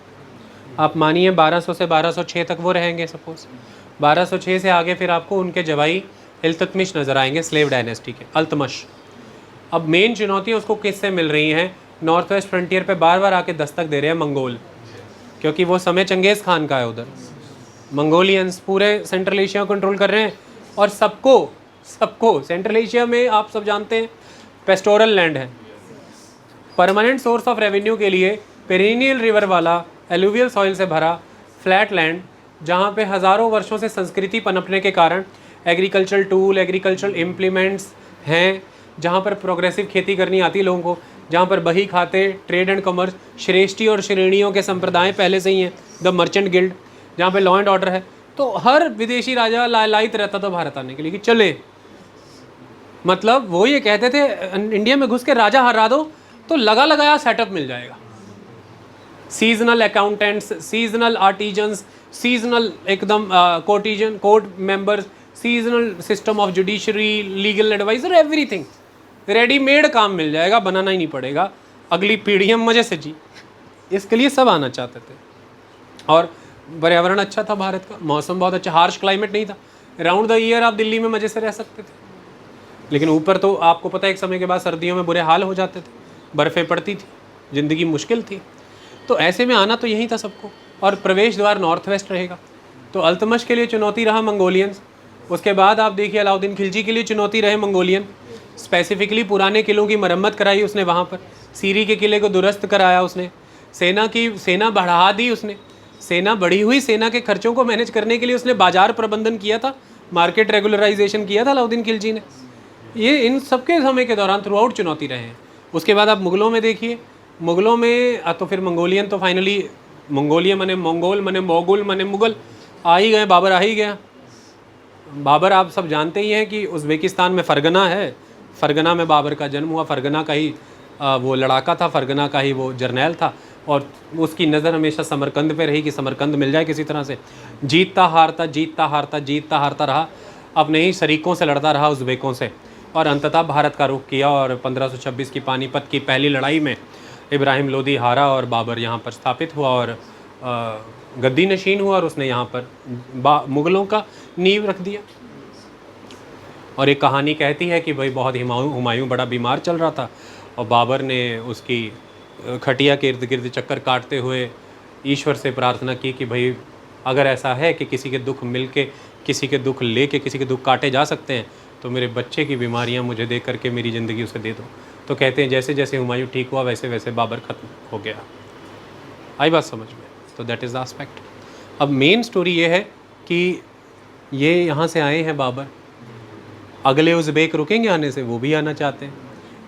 आप मानिए 1200 से 1206 तक वो रहेंगे सपोज। 1206 से आगे फिर आपको उनके जवाई इल्तुतमिश नज़र आएंगे, स्लेव डायनेस्टी के, अल्तमश। अब मेन चुनौतियाँ उसको किससे मिल रही हैं? नॉर्थ वेस्ट फ्रंटियर पे बार बार आके दस्तक दे रहे हैं मंगोल, क्योंकि वो समय चंगेज़ खान का है। उधर मंगोलियंस पूरे सेंट्रल एशिया को कंट्रोल कर रहे हैं। और सबको सेंट्रल एशिया में आप सब जानते हैं पेस्टोरल लैंड है, परमानेंट सोर्स ऑफ रेवेन्यू के लिए पेरिनियल रिवर वाला, एलुवियल सॉइल से भरा फ्लैट लैंड, जहाँ पे हज़ारों वर्षों से संस्कृति पनपने के कारण एग्रीकल्चरल टूल, एग्रीकल्चरल इम्प्लीमेंट्स हैं, जहाँ पर प्रोग्रेसिव खेती करनी आती है लोगों को, जहाँ पर बही खाते, ट्रेड एंड कॉमर्स, श्रेष्ठी और श्रेणियों के संप्रदाय पहले से ही हैं, द मर्चेंट गिल्ड, जहाँ पे लॉ एंड ऑर्डर है। तो हर विदेशी राजा लालायित रहता था भारत आने के लिए कि चले। मतलब वो ये कहते थे इंडिया में घुस के राजा हरा दो तो लगा लगाया सेटअप मिल जाएगा। Seasonal accountants, seasonal artisans, seasonal एकदम court members, seasonal system of judiciary, legal adviser, everything readymade काम मिल जाएगा, बनाना ही नहीं पड़ेगा। अगली पीढ़ियाँ मज़े से जी, इसके लिए सब आना चाहते थे। और पर्यावरण अच्छा था भारत का, मौसम बहुत अच्छा, हार्श क्लाइमेट नहीं था, राउंड द ईयर आप दिल्ली में मज़े से रह सकते थे। लेकिन ऊपर तो आपको पता है एक समय के बाद सर्दियों में बुरे हाल हो जाते थे, बर्फ़ें पड़ती थी, ज़िंदगी मुश्किल थी। तो ऐसे में आना तो यहीं था सबको, और प्रवेश द्वार नॉर्थ वेस्ट रहेगा। तो अल्तमश के लिए चुनौती रहा मंगोलियंस। उसके बाद आप देखिए अलाउद्दीन खिलजी के लिए चुनौती रहे मंगोलियन। स्पेसिफिकली पुराने किलों की मरम्मत कराई उसने, वहाँ पर सीरी के किले को दुरुस्त कराया उसने, सेना बढ़ा दी उसने, सेना बढ़ी हुई सेना के खर्चों को मैनेज करने के लिए उसने बाजार प्रबंधन किया था, मार्केट रेगुलराइजेशन किया था अलाउद्दीन खिलजी ने। ये इन सबके समय के दौरान थ्रू आउट चुनौती रहे हैं। उसके बाद आप मुग़लों में देखिए, मुग़लों में तो फिर मंगोलियन तो फाइनली, मंगोलियन मने मंगोल मने मोगुल मने मुग़ल आ ही गए, बाबर आ ही गया। बाबर आप सब जानते ही हैं कि उज़्बेकिस्तान में फ़रगना है, फ़रगना में बाबर का जन्म हुआ, फ़रगना का ही वो लड़ाका था, फ़रगना का ही वो जर्नैल था, और उसकी नज़र हमेशा समरकंद पे रही कि समरकंद मिल जाए किसी तरह से। जीतता हारता जीतता हारता जीतता हारता रहा, अपने ही शरीकों से लड़ता रहा, उज़्बेकों से, और अंततः भारत का रुख किया। और 1526 की पानीपत की पहली लड़ाई में इब्राहिम लोदी हारा और बाबर यहाँ पर स्थापित हुआ और गद्दी नशीन हुआ, और उसने यहाँ पर मुग़लों का नींव रख दिया। और एक कहानी कहती है कि भाई बहुत हुमायूं बड़ा बीमार चल रहा था, और बाबर ने उसकी खटिया के इर्द गिर्द चक्कर काटते हुए ईश्वर से प्रार्थना की कि भाई अगर ऐसा है कि किसी के दुख मिल के, किसी के दुख ले के, किसी के दुख काटे जा सकते हैं, तो मेरे बच्चे की बीमारियां मुझे दे करके मेरी ज़िंदगी उसे दे दो। तो कहते हैं जैसे जैसे हुमायूं ठीक हुआ वैसे वैसे बाबर ख़त्म हो गया। आई बात समझ में? तो दैट इज़ द एस्पेक्ट। अब मेन स्टोरी ये है कि ये यहाँ से आए हैं बाबर, अगले उज़्बेक रुकेंगे आने से, वो भी आना चाहते हैं।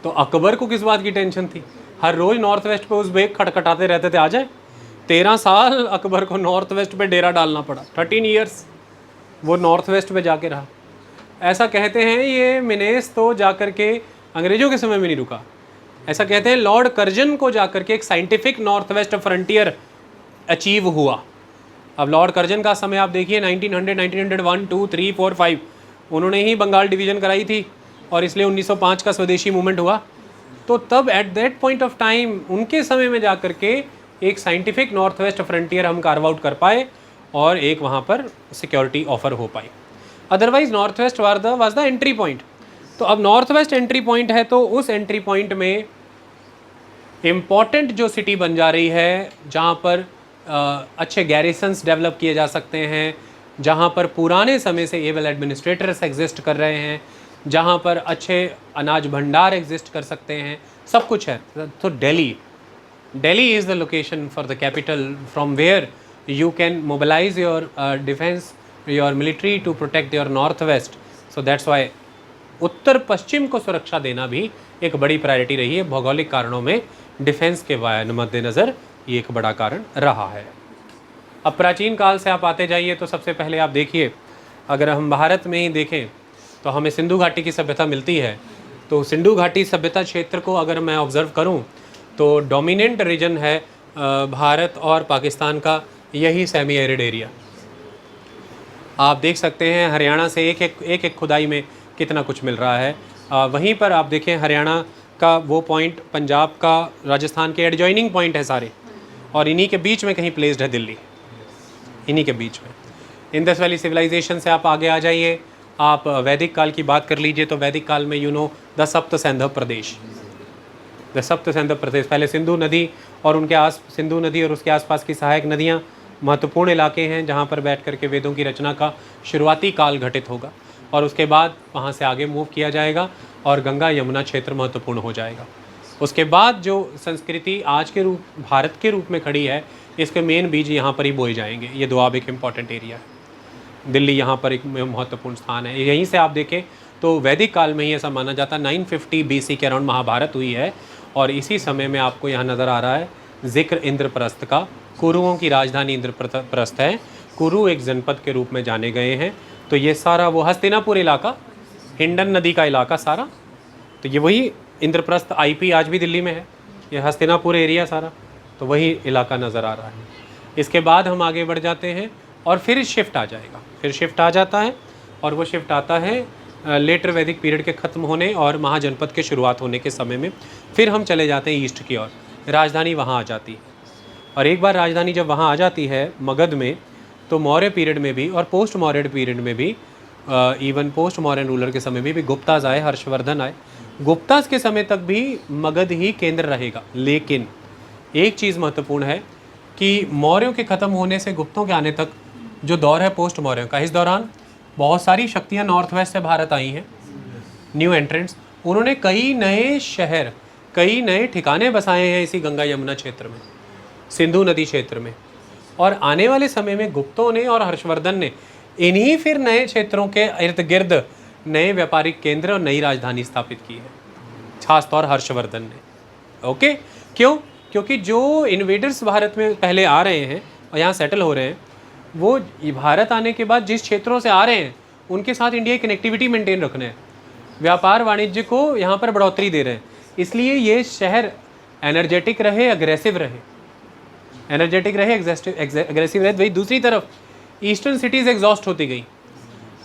तो अकबर को किस बात की टेंशन थी? हर रोज़ नॉर्थ वेस्ट पे उज़्बेक खटखटाते रहते थे, आ जाए। 13 साल अकबर को नॉर्थ वेस्ट पे डेरा डालना पड़ा, 13 ईयर्स वो नॉर्थ वेस्ट पे जाके रहा। ऐसा कहते हैं ये मिनेस तो जाकर के अंग्रेज़ों के समय में नहीं रुका। ऐसा कहते हैं लॉर्ड कर्जन को जाकर के एक scientific north west frontier achieve हुआ। अब लॉर्ड कर्जन का समय आप देखिए 1900, 1901, 2, 3, 4, 5, उन्होंने ही बंगाल डिवीज़न कराई थी, और इसलिए 1905 का स्वदेशी मूवमेंट हुआ। तो तब at that point of time उनके समय में जाकर के एक साइंटिफिक नॉर्थ वेस्ट फ्रंटियर हम कार्व आउट कर पाए, और एक वहाँ पर सिक्योरिटी ऑफर हो पाई। Otherwise north west was the entry point. तो अब नॉर्थ वेस्ट एंट्री पॉइंट है, तो उस एंट्री पॉइंट में इम्पॉर्टेंट जो सिटी बन जा रही है, जहाँ पर अच्छे गैरिसन्स डेवलप किए जा सकते हैं, जहाँ पर पुराने समय से एबल एडमिनिस्ट्रेटर्स एग्जिस्ट कर रहे हैं, जहाँ पर अच्छे अनाज भंडार एग्जिस्ट कर सकते हैं, सब कुछ है। तो Delhi is the location for the capital from where you can mobilise your defence, your military to protect your north west. So that's why उत्तर पश्चिम को सुरक्षा देना भी एक बड़ी प्रायोरिटी रही है। भौगोलिक कारणों में डिफेंस के मद्देनज़र ये एक बड़ा कारण रहा है। अब प्राचीन काल से आप आते जाइए तो सबसे पहले आप देखिए, अगर हम भारत में ही देखें तो हमें सिंधु घाटी की सभ्यता मिलती है। तो सिंधु घाटी सभ्यता क्षेत्र को अगर मैं ऑब्ज़र्व करूं तो डोमिनेंट रीजन है भारत और पाकिस्तान का यही सेमी एरिड एरिया। आप देख सकते हैं हरियाणा से एक खुदाई में कितना कुछ मिल रहा है। वहीं पर आप देखें हरियाणा का वो पॉइंट पंजाब का, राजस्थान के एडजॉइनिंग पॉइंट है सारे, और इन्हीं के बीच में कहीं प्लेस्ड है दिल्ली, इन्हीं के बीच में। इंडस वैली सिविलाइजेशन से आप आगे आ जाइए, आप वैदिक काल की बात कर लीजिए तो वैदिक काल में द सप्त सैंधव प्रदेश, द सप्त सैंधव प्रदेश, पहले सिंधु नदी और उसके आसपास की सहायक नदियाँ महत्वपूर्ण इलाके हैं जहाँ पर बैठ कर के वेदों की रचना का शुरुआती काल घटित होगा, और उसके बाद वहाँ से आगे मूव किया जाएगा और गंगा यमुना क्षेत्र महत्वपूर्ण हो जाएगा। उसके बाद जो संस्कृति आज के भारत के रूप में खड़ी है, इसके मेन बीज यहाँ पर ही बोए जाएंगे। ये दोआब एक इम्पॉर्टेंट एरिया है, दिल्ली यहाँ पर एक महत्वपूर्ण स्थान है। यहीं से आप देखें तो वैदिक काल में ही ऐसा माना जाता है 950 BC के अराउंड महाभारत हुई है, और इसी समय में आपको यहाँ नज़र आ रहा है जिक्र इंद्रप्रस्थ का। कुरुओं की राजधानी इंद्रप्रस्थ है, कुरु एक जनपद के रूप में जाने गए हैं। तो ये सारा वो हस्तिनापुर इलाका, हिंडन नदी का इलाका सारा, तो ये वही इंद्रप्रस्थ IP आज भी दिल्ली में है, ये हस्तिनापुर एरिया सारा, तो वही इलाका नज़र आ रहा है। इसके बाद हम आगे बढ़ जाते हैं और फिर शिफ्ट आ जाएगा, फिर शिफ्ट आ जाता है, और वो शिफ्ट आता है लेटर वैदिक पीरियड के ख़त्म होने और महाजनपद के शुरुआत होने के समय में। फिर हम चले जाते हैं ईस्ट की ओर, राजधानी वहाँ आ जाती है। और एक बार राजधानी जब वहाँ आ जाती है मगध में, तो मौर्य पीरियड में भी और पोस्ट मौर्य पीरियड में भी, इवन पोस्ट मौर्यन रूलर के समय में भी गुप्ताज आए, हर्षवर्धन आए, गुप्ताज के समय तक भी मगध ही केंद्र रहेगा। लेकिन एक चीज़ महत्वपूर्ण है कि मौर्यों के ख़त्म होने से गुप्तों के आने तक जो दौर है पोस्ट मौर्यों का, इस दौरान बहुत सारी शक्तियाँ नॉर्थ वेस्ट से भारत आई हैं, न्यू एंट्रेंट्स। उन्होंने कई नए शहर, कई नए ठिकाने बसाए हैं इसी गंगा यमुना क्षेत्र में, सिंधु नदी क्षेत्र में। और आने वाले समय में गुप्तों ने और हर्षवर्धन ने इन्हीं फिर नए क्षेत्रों के इर्द गिर्द नए व्यापारिक केंद्र और नई राजधानी स्थापित की है, खासतौर हर्षवर्धन ने। ओके, क्यों? क्योंकि जो इन्वेडर्स भारत में पहले आ रहे हैं और यहाँ सेटल हो रहे हैं, वो भारत आने के बाद जिस क्षेत्रों से आ रहे हैं उनके साथ इंडिया की कनेक्टिविटी मेंटेन रखना है, व्यापार वाणिज्य को यहाँ पर बढ़ोतरी दे रहे हैं। इसलिए ये शहर एनर्जेटिक रहे, अग्रेसिव रहे, एनर्जेटिक रहे, अग्रेसिव रहे। वही दूसरी तरफ ईस्टर्न सिटीज़ एग्जॉस्ट होती गई,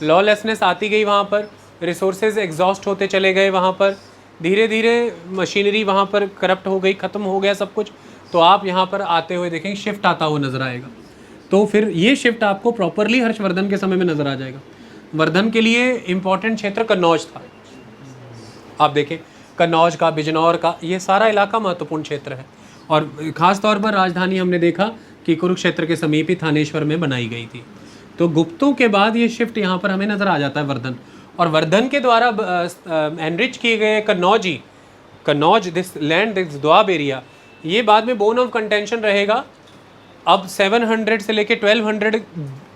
लॉलेसनेस आती गई वहाँ पर, रिसोर्सेज एग्जॉस्ट होते चले गए वहाँ पर, धीरे धीरे मशीनरी वहाँ पर करप्ट हो गई, ख़त्म हो गया सब कुछ। तो आप यहाँ पर आते हुए देखेंगे शिफ्ट आता हुआ नज़र आएगा। तो फिर ये शिफ्ट आपको प्रॉपरली हर्षवर्धन के समय में नज़र आ जाएगा। वर्धन के लिए इम्पॉर्टेंट क्षेत्र कन्नौज था। आप देखें कन्नौज का, बिजनौर का, ये सारा इलाका महत्वपूर्ण क्षेत्र है। और ख़ास तौर पर राजधानी हमने देखा कि कुरुक्षेत्र के समीप ही थानेश्वर में बनाई गई थी। तो गुप्तों के बाद ये शिफ्ट यहाँ पर हमें नज़र आ जाता है वर्धन। और वर्धन के द्वारा एनरिच किए गए Kannauj, this land, this Doab area, ये बाद में बोन ऑफ कंटेंशन रहेगा। अब 700 से लेके 1200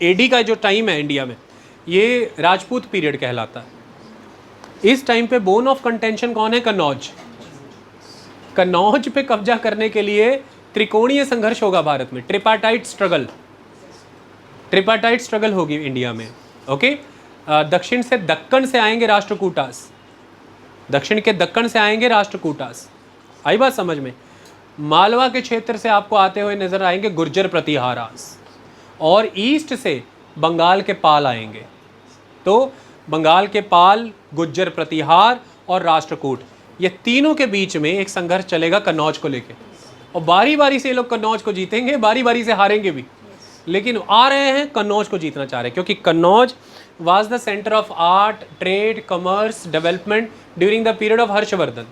AD का जो टाइम है इंडिया में, ये राजपूत पीरियड कहलाता है। इस टाइम पे बोन ऑफ कंटेंशन कौन है? कन्नौज। कन्नौज पे कब्जा करने के लिए त्रिकोणीय संघर्ष होगा भारत में, ट्रिपार्टाइट स्ट्रगल होगी इंडिया में। ओके, दक्षिण से दक्कन से आएंगे राष्ट्रकूटास, दक्षिण के दक्कन से आएंगे राष्ट्रकूटास, आई बात समझ में। मालवा के क्षेत्र से आपको आते हुए नजर आएंगे गुर्जर प्रतिहारास, और ईस्ट से बंगाल के पाल आएंगे। तो बंगाल के पाल, गुज्जर प्रतिहार और राष्ट्रकूट, ये तीनों के बीच में एक संघर्ष चलेगा कन्नौज को लेके। और बारी बारी से ये लोग कन्नौज को जीतेंगे, बारी बारी से हारेंगे भी, लेकिन आ रहे हैं कन्नौज को जीतना चाह रहे हैं, क्योंकि Kannauj was the centre of art, trade, commerce, development during the period of Harshvardhan.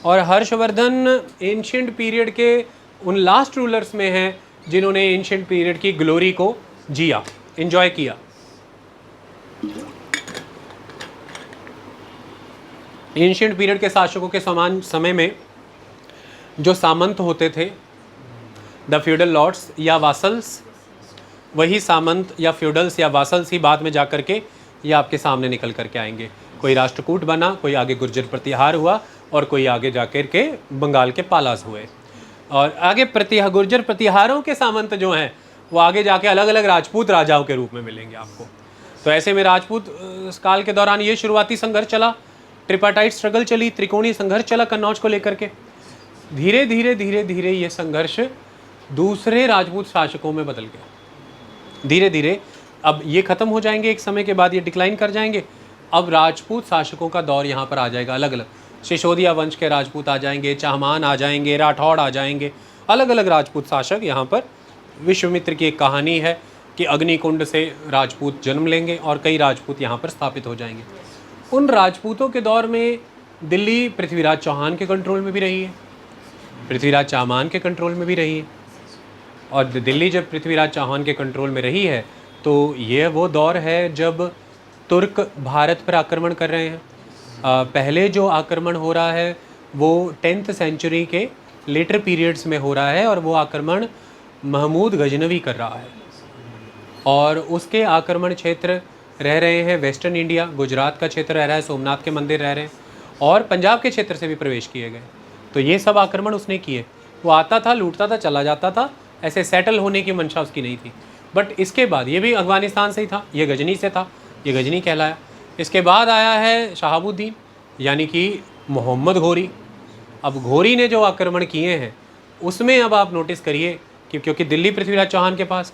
और हर्षवर्धन एंशिएंट पीरियड के उन लास्ट रूलर्स में हैं जिन्होंने एंशिएंट पीरियड की ग्लोरी को जिया, एंजॉय किया। एंशिएंट पीरियड के शासकों के समान समय में जो सामंत होते थे, द फ्यूडल लॉर्ड्स या वासल्स, वही सामंत या फ्यूडल्स या वासल्स ही बाद में जाकर के ये आपके सामने निकल करके आएंगे। कोई राष्ट्रकूट बना, कोई आगे गुर्जर प्रतिहार हुआ, और कोई आगे जाकर के बंगाल के पालास हुए। और आगे गुर्जर प्रतिहारों के सामंत जो हैं वो आगे जाके अलग अलग राजपूत राजाओं के रूप में मिलेंगे आपको। तो ऐसे में राजपूत काल के दौरान ये शुरुआती संघर्ष चला, ट्रिपार्टाइट स्ट्रगल चली, त्रिकोणीय संघर्ष चला कन्नौज को लेकर के। धीरे धीरे धीरे धीरे ये संघर्ष दूसरे राजपूत शासकों में बदल गया। धीरे धीरे अब ये ख़त्म हो जाएंगे, एक समय के बाद ये डिक्लाइन कर जाएंगे। अब राजपूत शासकों का दौर यहाँ पर आ जाएगा, अलग अलग सिसोदिया वंश के राजपूत आ जाएंगे, चाहमान आ जाएंगे, राठौड़ आ जाएंगे, अलग अलग राजपूत शासक यहाँ पर। विश्वामित्र की एक कहानी है कि अग्निकुंड से राजपूत जन्म लेंगे और कई राजपूत यहाँ पर स्थापित हो जाएंगे। उन राजपूतों के दौर में दिल्ली पृथ्वीराज चौहान के कंट्रोल में भी रही है, पृथ्वीराज चाहमान के कंट्रोल में भी रही है। और दिल्ली जब पृथ्वीराज चौहान के कंट्रोल में रही है तो ये वो दौर है जब तुर्क भारत पर आक्रमण कर रहे हैं। पहले जो आक्रमण हो रहा है वो 10th सेंचुरी के लेटर पीरियड्स में हो रहा है, और वो आक्रमण महमूद गजनवी कर रहा है। और उसके आक्रमण क्षेत्र रह रहे हैं वेस्टर्न इंडिया, गुजरात का क्षेत्र रह रहा है, सोमनाथ के मंदिर रह रहे हैं, और पंजाब के क्षेत्र से भी प्रवेश किए गए। तो ये सब आक्रमण उसने किए। वो आता था, लूटता था, चला जाता था, ऐसे सेटल होने की मंशा उसकी नहीं थी। बट इसके बाद ये भी अफगानिस्तान से ही था, ये गजनी से था, ये गजनी कहलाया। इसके बाद आया है शहाबुद्दीन, यानी कि मोहम्मद घोरी। अब घोरी ने जो आक्रमण किए हैं उसमें अब आप नोटिस करिए कि क्योंकि दिल्ली पृथ्वीराज चौहान के पास,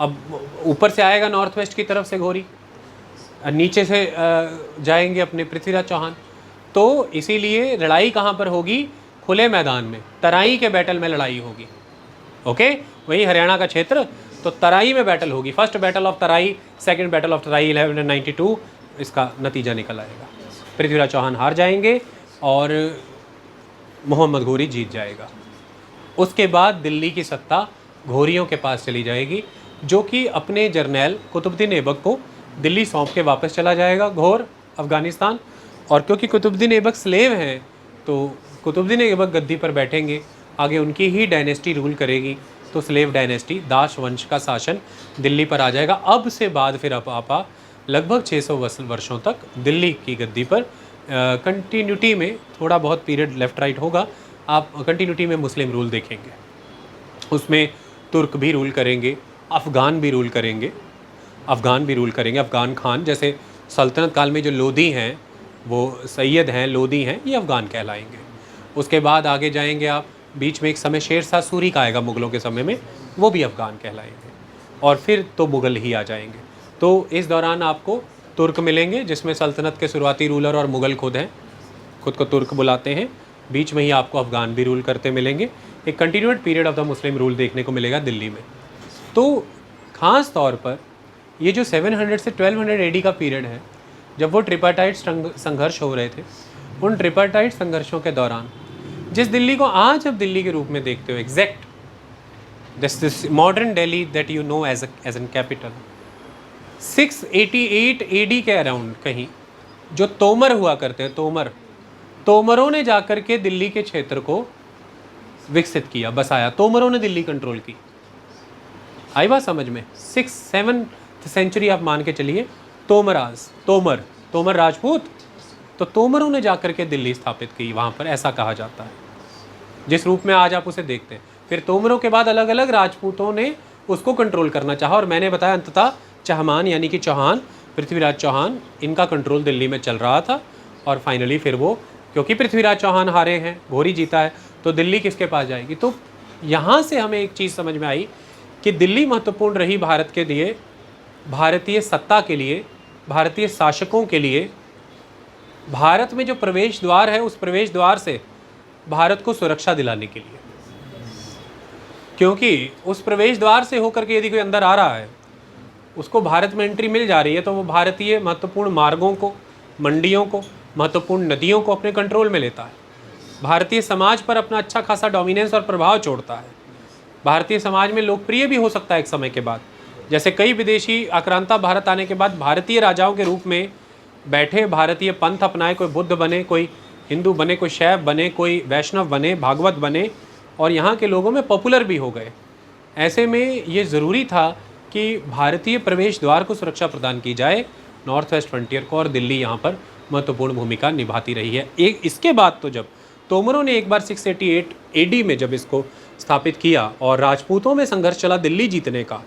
अब ऊपर से आएगा नॉर्थ वेस्ट की तरफ से घोरी, नीचे से जाएंगे अपने पृथ्वीराज चौहान। तो इसीलिए लड़ाई कहाँ पर होगी? खुले मैदान में, तराई के बैटल में लड़ाई होगी। ओके, वही हरियाणा का क्षेत्र, तो तराई में बैटल होगी। First battle of Tarain, second battle of Tarain 1192, इसका नतीजा निकल आएगा। पृथ्वीराज चौहान हार जाएंगे और मोहम्मद घोरी जीत जाएगा। उसके बाद दिल्ली की सत्ता घोरियों के पास चली जाएगी, जो कि अपने जर्नैल कुतुबुद्दीन ऐबक को दिल्ली सौंप के वापस चला जाएगा घोर अफ़गानिस्तान। और क्योंकि कुतुबुद्दीन ऐबक स्लेव हैं, तो कुतुबुद्दीन ऐबक गद्दी पर बैठेंगे, आगे उनकी ही डायनेस्टी रूल करेगी। तो स्लेव डायनेस्टी, दास वंश का शासन दिल्ली पर आ जाएगा। अब से बाद फिर आप लगभग 600 वर्षों तक दिल्ली की गद्दी पर कंटिन्यूटी में, थोड़ा बहुत पीरियड लेफ़्ट राइट होगा, आप कंटिन्यूटी में मुस्लिम रूल देखेंगे। उसमें तुर्क भी रूल करेंगे, अफ़गान भी रूल करेंगे, अफ़गान खान, जैसे सल्तनत काल में जो लोधी हैं वो सैयद हैं, लोधी हैं, ये अफ़गान कहलाएंगे। उसके बाद आगे जाएंगे आप, बीच में एक समय शेर शाह सूरी का आएगा मुग़लों के समय में, वो भी अफ़गान कहलाएंगे। और फिर तो मुग़ल ही आ जाएंगे। तो इस दौरान आपको तुर्क मिलेंगे, जिसमें सल्तनत के शुरुआती रूलर और मुग़ल खुद हैं, खुद को तुर्क बुलाते हैं। बीच में ही आपको अफ़गान भी रूल करते मिलेंगे। एक continued period of the Muslim rule देखने को मिलेगा दिल्ली में। तो ख़ास तौर पर ये जो 700 से 1200 AD का पीरियड है, जब वो ट्रिपाटाइट संघर्ष हो रहे थे, उन ट्रिपाटाइट संघर्षों के दौरान जिस दिल्ली को आज आप दिल्ली के रूप में देखते हो, exact this modern Delhi that you know as an capital, 688 AD के अराउंड कहीं जो तोमर हुआ करते हैं, तोमरों ने जाकर के दिल्ली के क्षेत्र को विकसित किया, बसाया। तोमरों ने दिल्ली कंट्रोल की। आई बात समझ में? 6-7th सेंचुरी आप मान के चलिए। तोमर राजपूत, तो तोमरों ने जाकर के दिल्ली स्थापित की वहाँ पर, ऐसा कहा जाता है, जिस रूप में आज आप उसे देखते हैं। फिर तोमरों के बाद अलग अलग राजपूतों ने उसको कंट्रोल करना चाहा, और मैंने बताया अंततः चहमान यानी कि चौहान, पृथ्वीराज चौहान, इनका कंट्रोल दिल्ली में चल रहा था। और फाइनली फिर वो, क्योंकि पृथ्वीराज चौहान हारे हैं, घोरी जीता है, तो दिल्ली किसके पास जाएगी? तो यहाँ से हमें एक चीज़ समझ में आई कि दिल्ली महत्वपूर्ण रही भारत के लिए, भारतीय सत्ता के लिए, भारतीय शासकों के लिए। भारत में जो प्रवेश द्वार है, उस प्रवेश द्वार से भारत को सुरक्षा दिलाने के लिए, क्योंकि उस प्रवेश द्वार से होकर के यदि कोई अंदर आ रहा है, उसको भारत में एंट्री मिल जा रही है, तो वो भारतीय महत्वपूर्ण मार्गों को, मंडियों को, महत्वपूर्ण नदियों को अपने कंट्रोल में लेता है। भारतीय समाज पर अपना अच्छा खासा डोमिनेंस और प्रभाव छोड़ता है। भारतीय समाज में लोकप्रिय भी हो सकता है एक समय के बाद। जैसे कई विदेशी आक्रांता भारत आने के बाद भारतीय राजाओं के रूप में बैठे, भारतीय पंथ अपनाए, कोई बुद्ध बने, कोई हिंदू बने, कोई शैव बने, कोई वैष्णव बने, भागवत बने, और यहाँ के लोगों में पॉपुलर भी हो गए। ऐसे में ये ज़रूरी था कि भारतीय प्रवेश द्वार को सुरक्षा प्रदान की जाए, नॉर्थ वेस्ट फ्रंटियर को, और दिल्ली यहाँ पर महत्वपूर्ण भूमिका निभाती रही है। एक इसके बाद तो जब तोमरों ने एक बार 688 AD में जब इसको स्थापित किया और राजपूतों में संघर्ष चला दिल्ली जीतने का,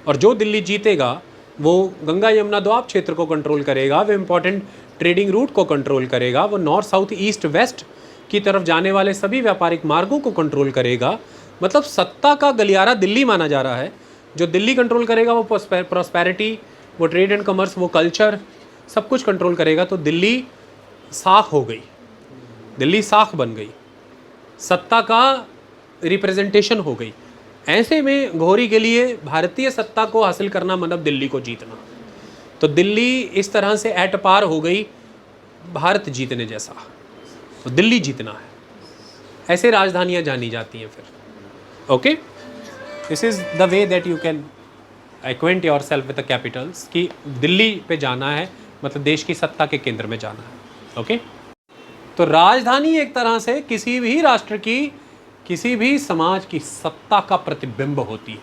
और जो दिल्ली जीतेगा वो गंगा यमुना दोआब क्षेत्र को कंट्रोल करेगा, वो इम्पॉर्टेंट ट्रेडिंग रूट को कंट्रोल करेगा, वो नॉर्थ साउथ ईस्ट वेस्ट की तरफ जाने वाले सभी व्यापारिक मार्गों को कंट्रोल करेगा। मतलब सत्ता का गलियारा दिल्ली माना जा रहा है। जो दिल्ली कंट्रोल करेगा वो प्रॉस्पेरिटी, वो ट्रेड एंड कमर्स, वो कल्चर, सब कुछ कंट्रोल करेगा। तो दिल्ली साख हो गई, दिल्ली साख बन गई, सत्ता का रिप्रेजेंटेशन हो गई। ऐसे में घोरी के लिए भारतीय सत्ता को हासिल करना मतलब दिल्ली को जीतना। तो दिल्ली इस तरह से एट पार हो गई भारत जीतने जैसा, तो दिल्ली जीतना है। ऐसे राजधानियां जानी जाती हैं फिर। Okay, this is the way that you can acquaint your self with the Capitals, कि दिल्ली पे जाना है मतलब देश की सत्ता के केंद्र में जाना है। ओके, तो राजधानी एक तरह से किसी भी राष्ट्र की, किसी भी समाज की सत्ता का प्रतिबिंब होती है,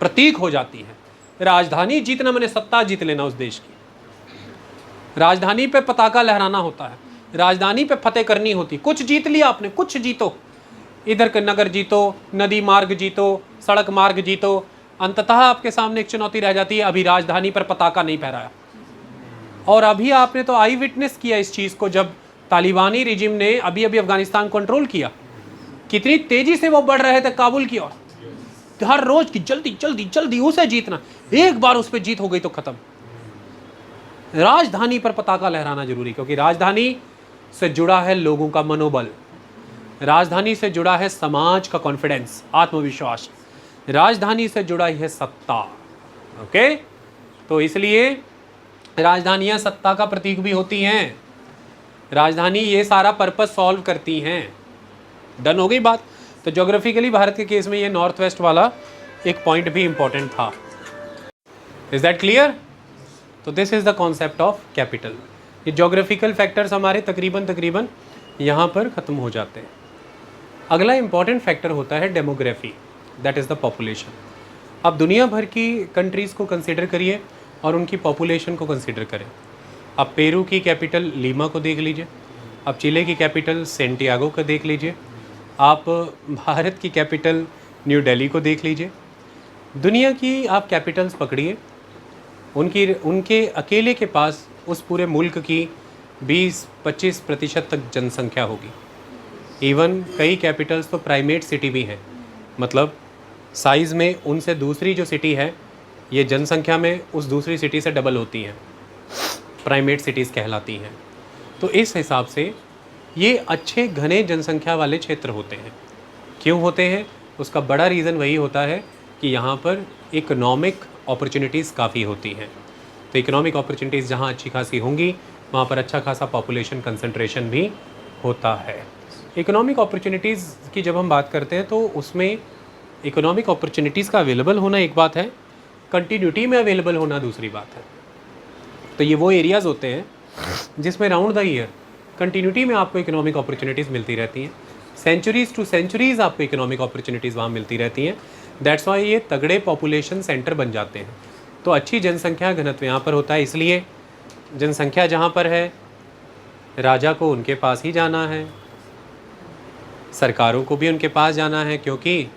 प्रतीक हो जाती है। राजधानी जीतना मैंने सत्ता जीत लेना उस देश की। राजधानी पे पताका लहराना होता है, राजधानी पे फतेह करनी होती। कुछ जीत लिया आपने, कुछ जीतो, इधर के नगर जीतो, नदी मार्ग जीतो, सड़क मार्ग जीतो, अंततः आपके सामने एक चुनौती रह जाती है, अभी राजधानी पर पताका नहीं फहराया। और अभी आपने तो आई विटनेस किया इस चीज़ को, जब तालिबानी रिजिम ने अभी अभी अफगानिस्तान कंट्रोल किया, कितनी तेजी से वो बढ़ रहे थे काबुल की ओर। हर रोज की जल्दी जल्दी जल्दी उसे जीतना, एक बार उस पर जीत हो गई तो खत्म। राजधानी पर पताका लहराना जरूरी, क्योंकि राजधानी से जुड़ा है लोगों का मनोबल, राजधानी से जुड़ा है समाज का कॉन्फिडेंस, आत्मविश्वास, राजधानी से जुड़ा है सत्ता। ओके, तो इसलिए राजधानियां सत्ता का प्रतीक भी होती हैं। राजधानी ये सारा पर्पस सॉल्व करती हैं। डन हो गई बात। तो ज्योग्राफिकली भारत के केस में ये नॉर्थ वेस्ट वाला एक पॉइंट भी इंपॉर्टेंट था। Is that clear? तो this is the concept of capital. ये ज्योग्राफिकल फैक्टर्स हमारे तकरीबन यहाँ पर ख़त्म हो जाते हैं। अगला इंपॉर्टेंट फैक्टर होता है demography, that is the population. अब दुनिया भर की कंट्रीज़ को कंसिडर करिए और उनकी पॉपुलेशन को कंसिडर करें। अब पेरू की कैपिटल लीमा को देख लीजिए, अब चिले की कैपिटल सेंटियागो को देख लीजिए, आप भारत की कैपिटल न्यू दिल्ली को देख लीजिए। दुनिया की आप कैपिटल्स पकड़िए, उनके अकेले के पास उस पूरे मुल्क की 20-25% तक जनसंख्या होगी। इवन कई कैपिटल्स तो प्राइमेट सिटी भी हैं, मतलब साइज़ में उनसे दूसरी जो सिटी है ये जनसंख्या में उस दूसरी सिटी से डबल होती हैं, प्राइमेट सिटीज़ कहलाती हैं। तो इस हिसाब से ये अच्छे घने जनसंख्या वाले क्षेत्र होते हैं। क्यों होते हैं? उसका बड़ा रीज़न वही होता है कि यहाँ पर इकोनॉमिक अपॉर्चुनिटीज़ काफ़ी होती हैं। तो इकोनॉमिक अपॉर्चुनिटीज़ जहाँ अच्छी खासी होंगी वहाँ पर अच्छा खासा पॉपुलेशन कंसंट्रेशन भी होता है। इकोनॉमिक अपॉर्चुनिटीज़ की जब हम बात करते हैं तो उसमें इकोनॉमिक अपॉर्चुनिटीज़ का अवेलेबल होना एक बात है, कंटिन्यूटी में अवेलेबल होना दूसरी बात है। तो ये वो एरियाज़ होते हैं जिसमें राउंड द ईयर कंटिन्यूटी में आपको इकोनॉमिक अपॉर्चुनिटीज़ मिलती रहती हैं, सेंचुरीज़ टू सेंचुरीज़ आपको इकोनॉमिक अपॉर्चुनिटीज़ वहाँ मिलती रहती हैं। दैट्स वाई ये तगड़े पॉपुलेशन सेंटर बन जाते हैं। तो अच्छी जनसंख्या घनत्व यहाँ पर होता है, इसलिए जनसंख्या जहाँ पर है राजा को उनके पास ही जाना है, सरकारों को भी उनके पास जाना है, क्योंकि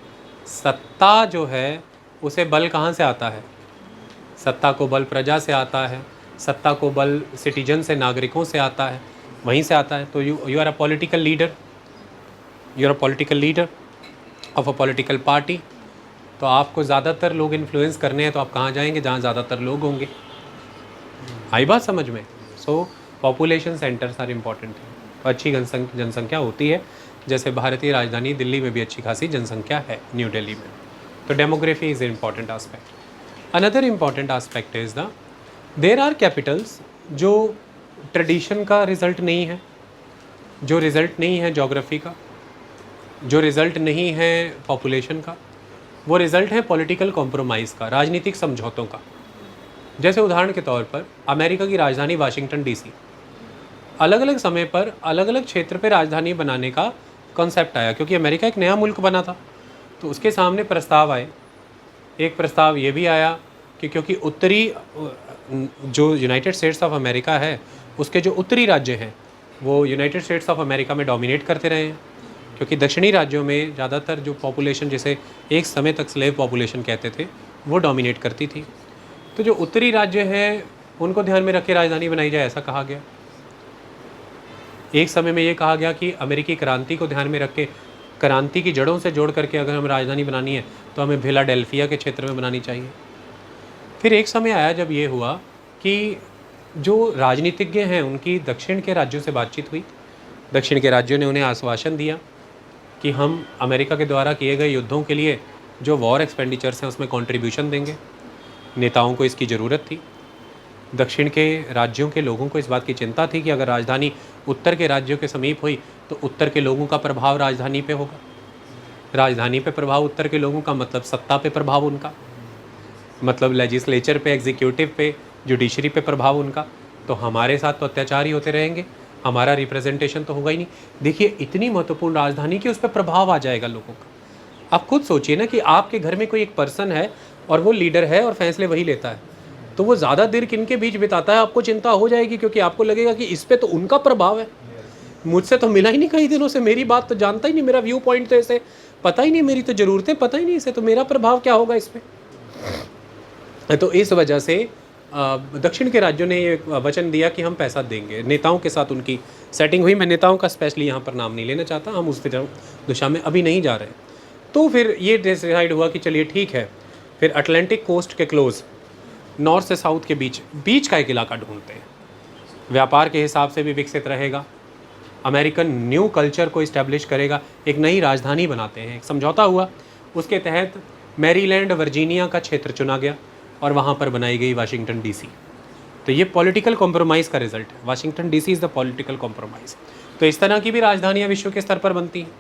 सत्ता जो है उसे बल कहाँ से आता है? सत्ता को बल प्रजा से आता है, सत्ता को बल सिटीजन से, नागरिकों से आता है, वहीं से आता है। तो you are a political leader, you are a political leader of a political party. तो आपको ज़्यादातर लोग इन्फ्लुएंस करने हैं तो आप कहाँ जाएंगे? जहाँ ज़्यादातर लोग होंगे। आई बात समझ में? So population centres are important है। तो अच्छी जनसंख्या होती है, जैसे भारतीय राजधानी दिल्ली में भी अच्छी खासी जनसंख्या है, न्यू दिल्ली में। तो demography is important aspect. Another important aspect is the there are capitals जो ट्रेडिशन का रिज़ल्ट नहीं है, जो रिज़ल्ट नहीं है ज्योग्राफी का, जो रिज़ल्ट नहीं है पॉपुलेशन का, वो रिज़ल्ट है पॉलिटिकल कॉम्प्रोमाइज़ का, राजनीतिक समझौतों का। जैसे उदाहरण के तौर पर अमेरिका की राजधानी वाशिंगटन डीसी, अलग अलग समय पर अलग अलग क्षेत्र पे राजधानी बनाने का कॉन्सेप्ट आया, क्योंकि अमेरिका एक नया मुल्क बना था। तो उसके सामने प्रस्ताव आए। एक प्रस्ताव ये भी आया कि क्योंकि उत्तरी जो यूनाइटेड स्टेट्स ऑफ अमेरिका है उसके जो उत्तरी राज्य हैं वो यूनाइटेड स्टेट्स ऑफ अमेरिका में डोमिनेट करते रहे हैं, क्योंकि दक्षिणी राज्यों में ज़्यादातर जो पॉपुलेशन, जिसे एक समय तक स्लेव पॉपुलेशन कहते थे, वो डोमिनेट करती थी। तो जो उत्तरी राज्य हैं उनको ध्यान में रख के राजधानी बनाई जाए, ऐसा कहा गया। एक समय में ये कहा गया कि अमेरिकी क्रांति को ध्यान में रख के, क्रांति की जड़ों से जोड़ करके अगर हमें राजधानी बनानी है तो हमें फिलाडेल्फिया के क्षेत्र में बनानी चाहिए। फिर एक समय आया जब ये हुआ कि जो राजनीतिज्ञ हैं उनकी दक्षिण के राज्यों से बातचीत हुई। दक्षिण के राज्यों ने उन्हें आश्वासन दिया कि हम अमेरिका के द्वारा किए गए युद्धों के लिए जो वॉर एक्सपेंडिचर्स हैं उसमें कंट्रीब्यूशन देंगे। नेताओं को इसकी ज़रूरत थी। दक्षिण के राज्यों के लोगों को इस बात की चिंता थी कि अगर राजधानी उत्तर के राज्यों के समीप हुई तो उत्तर के लोगों का प्रभाव राजधानी पे होगा। राजधानी पे प्रभाव उत्तर के लोगों का मतलब सत्ता पे प्रभाव उनका, मतलब लेजिस्लेचर पे, एग्जीक्यूटिव पे, जुडिशरी पे प्रभाव उनका। तो हमारे साथ तो अत्याचार ही होते रहेंगे, हमारा रिप्रेजेंटेशन तो होगा ही नहीं। देखिए इतनी महत्वपूर्ण राजधानी कि उस पर प्रभाव आ जाएगा लोगों का। आप खुद सोचिए ना कि आपके घर में कोई एक पर्सन है और वो लीडर है और फैसले वही लेता है, तो वो ज़्यादा देर किन के बीच बिताता है आपको चिंता हो जाएगी, क्योंकि आपको लगेगा कि इस पे तो उनका प्रभाव है, मुझसे तो मिला ही नहीं कई दिनों से, मेरी बात तो जानता ही नहीं, मेरा व्यू पॉइंट तो इसे पता ही नहीं, मेरी तो ज़रूरतें पता ही नहीं इसे, तो मेरा प्रभाव क्या होगा इस पर। तो इस वजह से दक्षिण के राज्यों ने ये वचन दिया कि हम पैसा देंगे। नेताओं के साथ उनकी सेटिंग हुई। मैं नेताओं का स्पेशली यहाँ पर नाम नहीं लेना चाहता, हम उस दिशा में अभी नहीं जा रहे। तो फिर ये डिसाइड हुआ कि चलिए ठीक है। फिर अटलांटिक कोस्ट के क्लोज नॉर्थ से साउथ के बीच का एक इलाका ढूंढते हैं। व्यापार के हिसाब से भी विकसित रहेगा, अमेरिकन न्यू कल्चर को इस्टेब्लिश करेगा, एक नई राजधानी बनाते हैं। एक समझौता हुआ, उसके तहत मैरीलैंड वर्जीनिया का क्षेत्र चुना गया और वहाँ पर बनाई गई वाशिंगटन डीसी। तो ये पॉलिटिकल कॉम्प्रोमाइज़ का रिजल्ट है। Washington DC is the political compromise. तो इस तरह की भी राजधानियाँ विश्व के स्तर पर बनती हैं।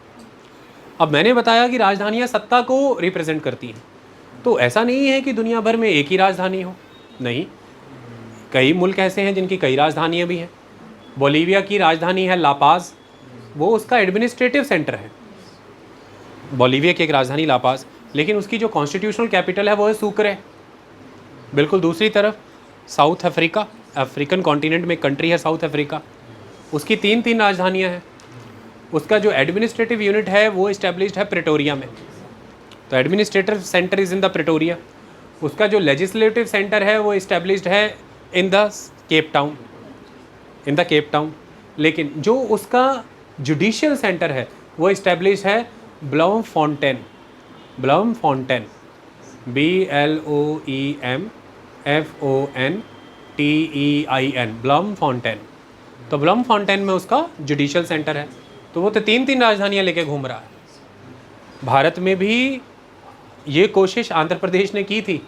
अब मैंने बताया कि राजधानियाँ सत्ता को रिप्रेजेंट करती हैं, तो ऐसा नहीं है कि दुनिया भर में एक ही राजधानी हो, नहीं, कई मुल्क ऐसे हैं जिनकी कई राजधानियाँ भी हैं। बोलीविया की राजधानी है लापाज, वो उसका एडमिनिस्ट्रेटिव सेंटर है, बोलीविया की एक राजधानी लापाज, लेकिन उसकी जो कॉन्स्टिट्यूशनल कैपिटल है वो है सुक्रे। बिल्कुल दूसरी तरफ साउथ अफ्रीका, अफ्रीकन कॉन्टिनेंट में कंट्री है साउथ अफ्रीका, उसकी तीन राजधानियाँ हैं। उसका जो एडमिनिस्ट्रेटिव यूनिट है वो इस्टेब्लिश्ड है प्रेटोरिया में, तो administrative centre is in the Pretoria. उसका जो लेजिस्लेटिव सेंटर है वो इस्टेब्लिश्ड है इन द केप टाउन, लेकिन जो उसका जुडिशियल सेंटर है वो इस्टेब्लिश है ब्लमफॉन्टेन, BLOEMFONTEIN, ब्लमफॉन्टेन। तो ब्लमफॉन्टेन में उसका जुडिशियल सेंटर है। तो वो तो तीन राजधानियाँ लेके घूम रहा है। भारत में भी ये कोशिश आंध्र प्रदेश ने की थी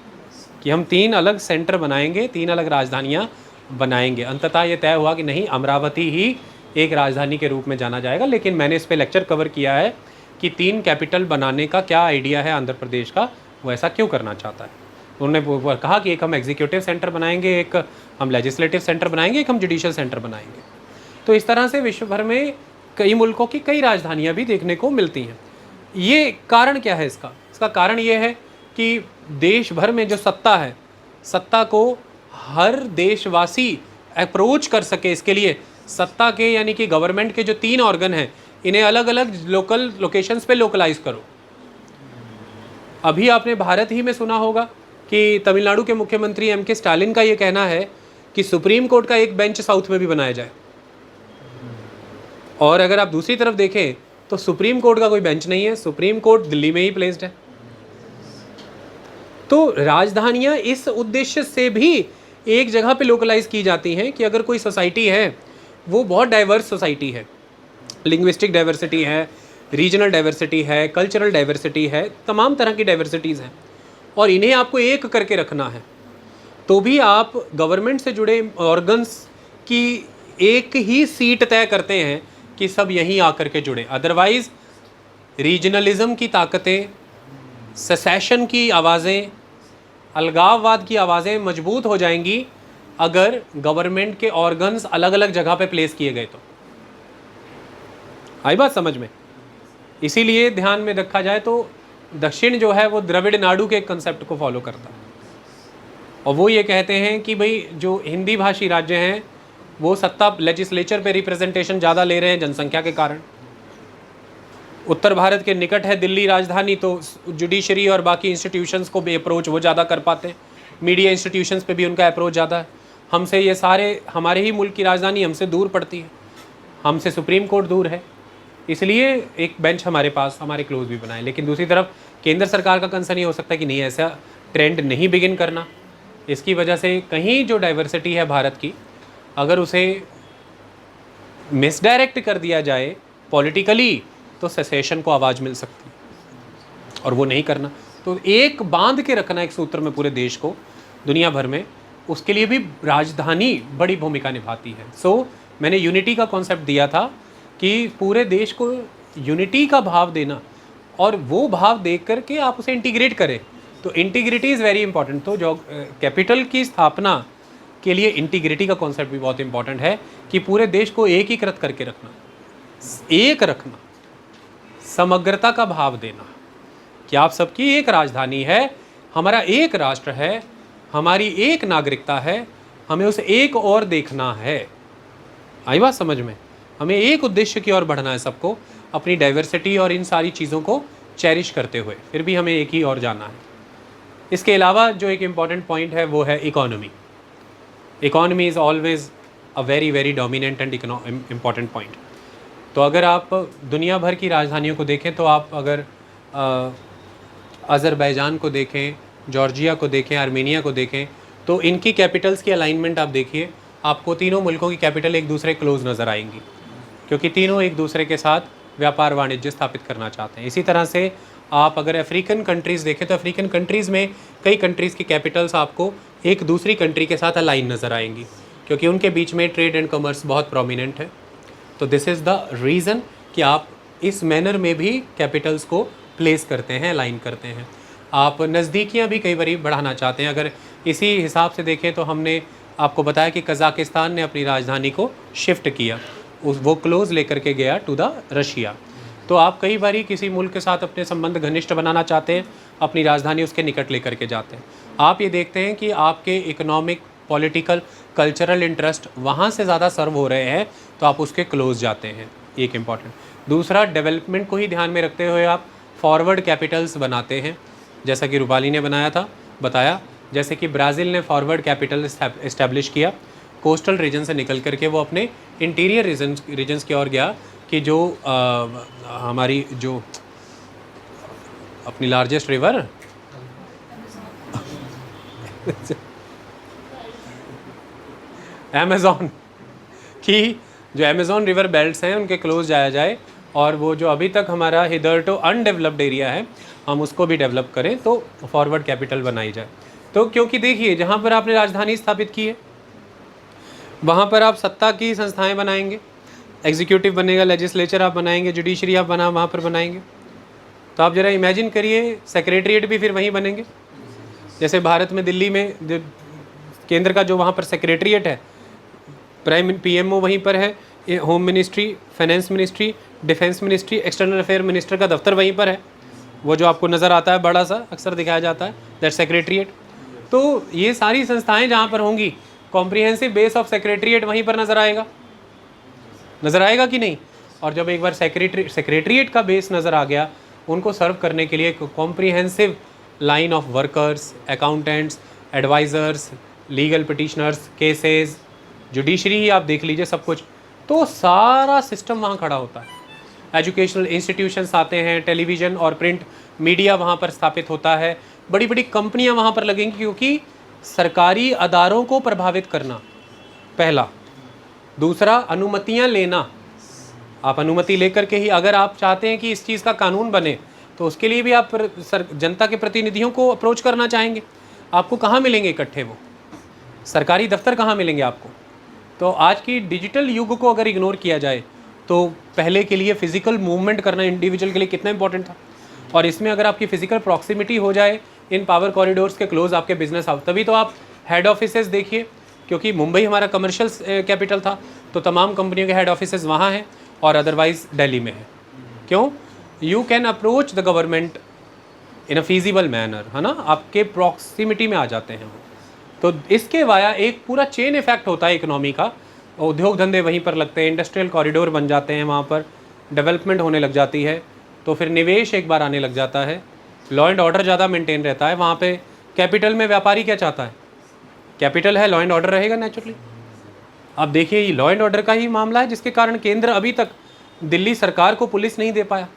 कि हम 3 अलग सेंटर बनाएंगे, 3 अलग राजधानियाँ बनाएंगे। अंततः ये तय हुआ कि नहीं, अमरावती ही एक राजधानी के रूप में जाना जाएगा। लेकिन मैंने इस पे लेक्चर कवर किया है कि 3 कैपिटल बनाने का क्या आइडिया है आंध्र प्रदेश का, वो ऐसा क्यों करना चाहता है। उन्होंने कहा कि एक हम एग्जीक्यूटिव सेंटर बनाएंगे, एक हम लेजिस्लेटिव सेंटर बनाएंगे, एक हम जुडिशियल सेंटर बनाएंगे। तो इस तरह से विश्व भर में कई मुल्कों की कई राजधानियाँ भी देखने को मिलती हैं। ये कारण क्या है इसका कारण ये है कि देश भर में जो सत्ता है, सत्ता को हर देशवासी अप्रोच कर सके, इसके लिए सत्ता के यानी कि गवर्नमेंट के जो 3 ऑर्गन हैं, इन्हें अलग अलग लोकल लोकेशंस पे लोकलाइज करो। अभी आपने भारत ही में सुना होगा कि तमिलनाडु के मुख्यमंत्री MK स्टालिन का ये कहना है कि सुप्रीम कोर्ट का एक बेंच साउथ में भी बनाया जाए। और अगर आप दूसरी तरफ देखें तो सुप्रीम कोर्ट का कोई बेंच नहीं है, सुप्रीम कोर्ट दिल्ली में ही प्लेस्ड है। तो राजधानियां इस उद्देश्य से भी एक जगह पे लोकलाइज की जाती हैं कि अगर कोई सोसाइटी है वो बहुत डाइवर्स सोसाइटी है, लिंग्विस्टिक डाइवर्सिटी है, रीजनल डाइवर्सिटी है, कल्चरल डाइवर्सिटी है, तमाम तरह की डाइवर्सिटीज़ हैं, और इन्हें आपको एक करके रखना है, तो भी आप गवर्नमेंट से जुड़े ऑर्गन्स की एक ही सीट तय करते हैं कि सब यहीं आकर के जुड़े। अदरवाइज़ रीजनलिज्म की ताकतें, सेसेशन की आवाज़ें, अलगाववाद की आवाज़ें मजबूत हो जाएंगी अगर गवर्नमेंट के ऑर्गन्स अलग अलग जगह पे प्लेस किए गए। तो आई बात समझ में? इसीलिए ध्यान में रखा जाए तो दक्षिण जो है वो द्रविड़ नाडु के कंसेप्ट को फॉलो करता है, और वो ये कहते हैं कि भाई जो हिंदी भाषी राज्य हैं वो सत्ता लेजिस्लेचर पे रिप्रेजेंटेशन ज़्यादा ले रहे हैं जनसंख्या के कारण। उत्तर भारत के निकट है दिल्ली राजधानी, तो जुडिशरी और बाकी इंस्टीट्यूशंस को भी अप्रोच वो ज़्यादा कर पाते हैं, मीडिया इंस्टीट्यूशंस पे भी उनका अप्रोच ज़्यादा है। हमसे ये सारे, हमारे ही मुल्क की राजधानी हमसे दूर पड़ती है, हमसे सुप्रीम कोर्ट दूर है, इसलिए एक बेंच हमारे पास, हमारे क्लोज भी बनाए। लेकिन दूसरी तरफ केंद्र सरकार का कंसर्न ये हो सकता है कि नहीं, ऐसा ट्रेंड नहीं बिगिन करना। इसकी वजह से कहीं जो डाइवर्सिटी है भारत की, अगर उसे मिसडायरेक्ट कर दिया जाए पॉलिटिकली तो सेसेशन को आवाज़ मिल सकती है, और वो नहीं करना। तो एक बांध के रखना एक सूत्र में पूरे देश को दुनिया भर में, उसके लिए भी राजधानी बड़ी भूमिका निभाती है। सो मैंने यूनिटी का कॉन्सेप्ट दिया था कि पूरे देश को यूनिटी का भाव देना, और वो भाव देख करके आप उसे इंटीग्रेट करें। तो इंटीग्रिटी इज़ वेरी इंपॉर्टेंट। तो जो कैपिटल की स्थापना के लिए इंटीग्रिटी का कॉन्सेप्ट भी बहुत इंपॉर्टेंट है कि पूरे देश को एकीकृत करके रखना, एक रखना, समग्रता का भाव देना कि आप सबकी एक राजधानी है, हमारा एक राष्ट्र है, हमारी एक नागरिकता है, हमें उसे एक और देखना है। आई बात समझ में? हमें एक उद्देश्य की ओर बढ़ना है सबको, अपनी डाइवर्सिटी और इन सारी चीज़ों को चेरिश करते हुए, फिर भी हमें एक ही और जाना है। इसके अलावा जो एक इम्पॉर्टेंट पॉइंट है वो है economy. Economy is always a very very dominant and important point. तो अगर आप दुनिया भर की राजधानियों को देखें, तो आप अगर अज़रबैजान को देखें, जॉर्जिया को देखें, आर्मेनिया को देखें, तो इनकी कैपिटल्स की अलाइनमेंट आप देखिए, आपको तीनों मुल्कों की कैपिटल एक दूसरे क्लोज नज़र आएंगी, क्योंकि तीनों एक दूसरे के साथ व्यापार वाणिज्य स्थापित करना चाहते हैं। इसी तरह से आप अगर अफ्रीकन कंट्रीज़ देखें तो अफ्रीकन कंट्रीज़ में कई कंट्रीज़ की कैपिटल्स आपको एक दूसरी कंट्री के साथ अलाइन नज़र आएंगी, क्योंकि उनके बीच में ट्रेड एंड कॉमर्स बहुत प्रोमिनेंट है। तो दिस इज़ द रीज़न कि आप इस मैनर में भी कैपिटल्स को प्लेस करते हैं, अलाइन करते हैं। आप नज़दीकियाँ भी कई बार बढ़ाना चाहते हैं। अगर इसी हिसाब से देखें तो हमने आपको बताया कि कज़ाकिस्तान ने अपनी राजधानी को शिफ्ट किया, वो क्लोज लेकर के गया टू द रशिया। तो आप कई बार किसी मुल्क के साथ अपने संबंध घनिष्ठ बनाना चाहते हैं, अपनी राजधानी उसके निकट लेकर के जाते हैं। आप ये देखते हैं कि आपके इकोनॉमिक, पॉलिटिकल, कल्चरल इंटरेस्ट वहाँ से ज़्यादा सर्व हो रहे हैं, तो आप उसके क्लोज जाते हैं, एक इम्पॉर्टेंट। दूसरा, डेवलपमेंट को ही ध्यान में रखते हुए आप फॉरवर्ड कैपिटल्स बनाते हैं, जैसा कि रूपाली ने बताया, जैसे कि ब्राज़ील ने फॉरवर्ड कैपिटल इस्टेब्लिश किया, कोस्टल रीजन से निकल करके वो अपने इंटीरियर रीजन्स की ओर गया, कि जो हमारी जो अपनी लार्जेस्ट रिवर अमेज़ॉन की, जो अमेज़ॉन रिवर बेल्ट्स हैं उनके क्लोज जाया जाए, और वो जो अभी तक हमारा हिदर टू अनडेवलप्ड एरिया है हम उसको भी डेवलप करें, तो फॉरवर्ड कैपिटल बनाई जाए। तो क्योंकि देखिए, जहाँ पर आपने राजधानी स्थापित की है वहाँ पर आप सत्ता की संस्थाएं बनाएंगे, एग्जीक्यूटिव बनेगा, लेजिस्लेचर आप बनाएंगे, जुडिशरी आप वहाँ पर बनाएंगे। तो आप ज़रा इमेजिन करिए, सेक्रेटरीट भी फिर वहीं बनेंगे। जैसे भारत में दिल्ली में केंद्र का जो वहाँ पर सेक्रेटरीट है, पीएमओ वहीं पर है, home ministry, finance ministry, defence ministry, external affair minister का दफ्तर वहीं पर है, वो जो आपको नज़र आता है बड़ा सा अक्सर दिखाया जाता है, दैट सेक्रेटरीट। तो ये सारी संस्थाएं जहाँ पर होंगी, कॉम्प्रिहेंसिव बेस ऑफ सेक्रेटरीट वहीं पर नज़र आएगा कि नहीं। और जब एक बार सेक्रेटरीट का बेस नज़र आ गया, उनको सर्व करने के लिए comprehensive line of workers, accountants, advisers, legal petitioners, cases, judiciary ही आप देख लीजिए सब कुछ, तो सारा सिस्टम वहाँ खड़ा होता है। एजुकेशनल इंस्टीट्यूशंस आते हैं, टेलीविज़न और प्रिंट मीडिया वहाँ पर स्थापित होता है, बड़ी बड़ी कंपनियाँ वहाँ पर लगेंगी, क्योंकि सरकारी अदारों को प्रभावित करना पहला। दूसरा, अनुमतियाँ लेना, आप अनुमति लेकर के ही, अगर आप चाहते हैं कि इस चीज़ का कानून बने, तो उसके लिए भी आप जनता के प्रतिनिधियों को अप्रोच करना चाहेंगे। आपको कहाँ मिलेंगे इकट्ठे, वो सरकारी दफ्तर कहाँ मिलेंगे आपको। तो आज की डिजिटल युग को अगर इग्नोर किया जाए, तो पहले के लिए फ़िज़िकल मूवमेंट करना इंडिविजुअल के लिए कितना इंपॉर्टेंट था, और इसमें अगर आपकी फ़िज़िकल प्रॉक्सिमिटी हो जाए इन पावर कॉरिडोर्स के क्लोज आपके बिजनेस हाउस, तभी तो आप हेड ऑफिसेज देखिए, क्योंकि मुंबई हमारा कमर्शियल कैपिटल था, तो तमाम कंपनियों के हेड ऑफिसेज वहाँ हैं, और अदरवाइज़ दिल्ली में है। क्यों? You can approach the government in a feasible manner, है ना, आपके प्रॉक्सिमिटी में आ जाते हैं वो। तो इसके वाया एक पूरा चेन इफेक्ट होता है इकोनॉमी का, उद्योग धंधे वहीं पर लगते हैं, इंडस्ट्रियल कॉरिडोर बन जाते हैं, वहाँ पर डेवलपमेंट होने लग जाती है, तो फिर निवेश एक बार आने लग जाता है, लॉ एंड ऑर्डर ज़्यादा मेंटेन रहता है वहाँ पे। कैपिटल में व्यापारी क्या चाहता है, कैपिटल है, लॉ एंड ऑर्डर रहेगा नेचुरली। आप देखिए, ये लॉ एंड ऑर्डर का ही मामला है जिसके कारण केंद्र अभी तक दिल्ली सरकार को पुलिस नहीं दे पाया।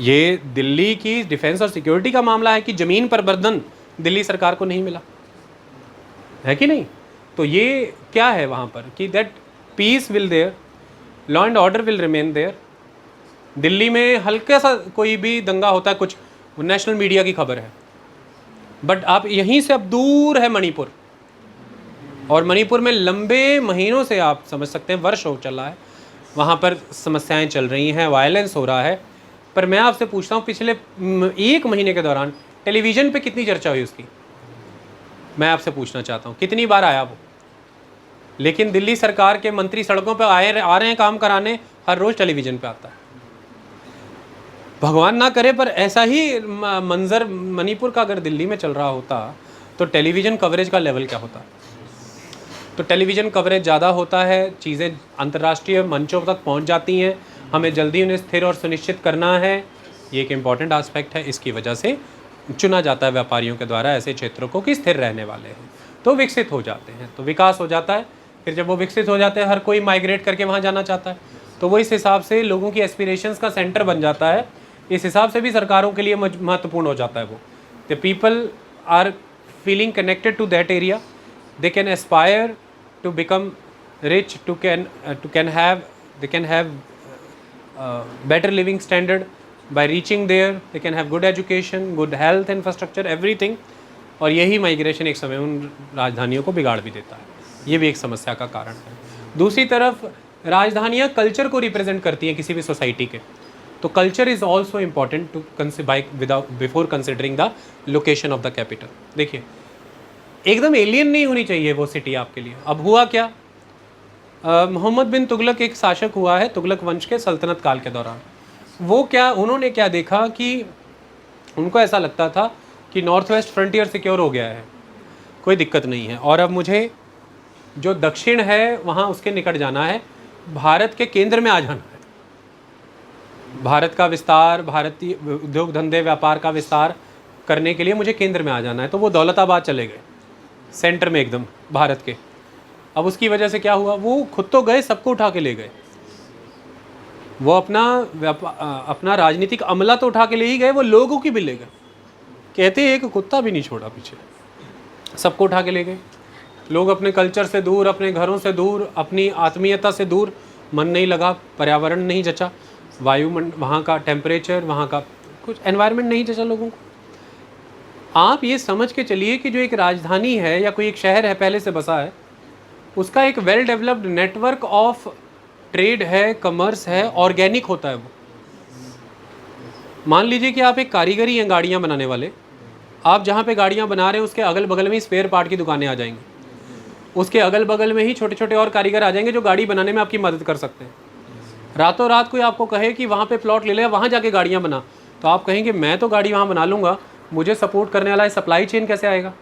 ये दिल्ली की डिफेंस और सिक्योरिटी का मामला है कि ज़मीन पर बर्दन दिल्ली सरकार को नहीं मिला है कि नहीं। तो ये क्या है वहाँ पर कि that peace will there, law and order will remain there. Delhi में हल्का सा कोई भी दंगा होता है, कुछ नेशनल मीडिया की खबर है, बट आप यहीं से अब दूर है मणिपुर, और मणिपुर में लंबे महीनों से आप समझ सकते हैं, वर्ष हो चला है, वहाँ पर समस्याएं चल रही हैं, वायलेंस हो रहा है। पर मैं आपसे पूछता हूँ, पिछले 1 महीने के दौरान टेलीविज़न पे कितनी चर्चा हुई उसकी, मैं आपसे पूछना चाहता हूँ, कितनी बार आया वो। लेकिन दिल्ली सरकार के मंत्री सड़कों पर आ रहे हैं काम कराने, हर रोज़ टेलीविज़न पे आता है। भगवान ना करे पर ऐसा ही मंजर मणिपुर का अगर दिल्ली में चल रहा होता, तो टेलीविज़न कवरेज का लेवल क्या होता। तो टेलीविज़न कवरेज ज़्यादा होता है, चीज़ें अंतर्राष्ट्रीय मंचों तक पहुंच जाती हैं, हमें जल्दी उन्हें स्थिर और सुनिश्चित करना है, ये एक इम्पॉर्टेंट एस्पेक्ट है। इसकी वजह से चुना जाता है व्यापारियों के द्वारा ऐसे क्षेत्रों को कि स्थिर रहने वाले हैं, तो विकसित हो जाते हैं, तो विकास हो जाता है। फिर जब वो विकसित हो जाते हैं, हर कोई माइग्रेट करके वहाँ जाना चाहता है, तो वो इस हिसाब से लोगों की एस्पिरेशंस का सेंटर बन जाता है। इस हिसाब से भी सरकारों के लिए महत्वपूर्ण हो जाता है वो। The people are feeling connected to that area. They can aspire to become rich, they can have better living standard by reaching there. They can have good education, good health infrastructure, everything. और यही माइग्रेशन एक समय उन राजधानियों को बिगाड़ भी देता है, ये भी एक समस्या का कारण है। दूसरी तरफ राजधानियाँ कल्चर को रिप्रेजेंट करती हैं किसी भी सोसाइटी के, तो culture is also important to before considering the location of the capital. देखिए, एकदम एलियन नहीं होनी चाहिए वो सिटी आपके लिए। अब हुआ क्या, मोहम्मद बिन तुगलक एक शासक हुआ है तुगलक वंश के सल्तनत काल के दौरान। उन्होंने क्या देखा कि उनको ऐसा लगता था कि नॉर्थ वेस्ट फ्रंटियर सिक्योर हो गया है, कोई दिक्कत नहीं है, और अब मुझे जो दक्षिण है वहाँ उसके निकट जाना है, भारत के केंद्र में आ जाना है। भारत का विस्तार, भारतीय उद्योग धंधे व्यापार का विस्तार करने के लिए मुझे केंद्र में आ जाना है। तो वो दौलताबाद चले गए, सेंटर में एकदम भारत के। अब उसकी वजह से क्या हुआ, वो खुद तो गए, सबको उठा के ले गए। वो अपना राजनीतिक अमला तो उठा के ले ही गए, वो लोगों की भी ले गए। कहते हैं एक कुत्ता भी नहीं छोड़ा पीछे, सबको उठा के ले गए। लोग अपने कल्चर से दूर, अपने घरों से दूर, अपनी आत्मीयता से दूर, मन नहीं लगा, पर्यावरण नहीं जचा, वहाँ का टेम्परेचर, वहाँ का कुछ एनवायरनमेंट नहीं जचा लोगों को। आप ये समझ के चलिए कि जो एक राजधानी है या कोई एक शहर है पहले से बसा है, उसका एक well developed network of trade है, कमर्स है, ऑर्गेनिक होता है वो। मान लीजिए कि आप एक कारीगरी हैं गाड़ियाँ बनाने वाले, आप जहाँ पे गाड़ियाँ बना रहे हैं उसके अगल बगल में ही स्पेयर पार्ट की दुकानें आ जाएंगी, उसके अगल बगल में ही छोटे छोटे और कारीगर आ जाएंगे जो गाड़ी बनाने में आपकी मदद कर सकते हैं। रातों रात कोई आपको कहे कि वहाँ पे प्लॉट ले ले, वहाँ जाके गाड़ियाँ बना, तो आप कहेंगे मैं तो गाड़ी वहाँ बना लूँगा, मुझे सपोर्ट करने वाला सप्लाई चेन कैसे आएगा।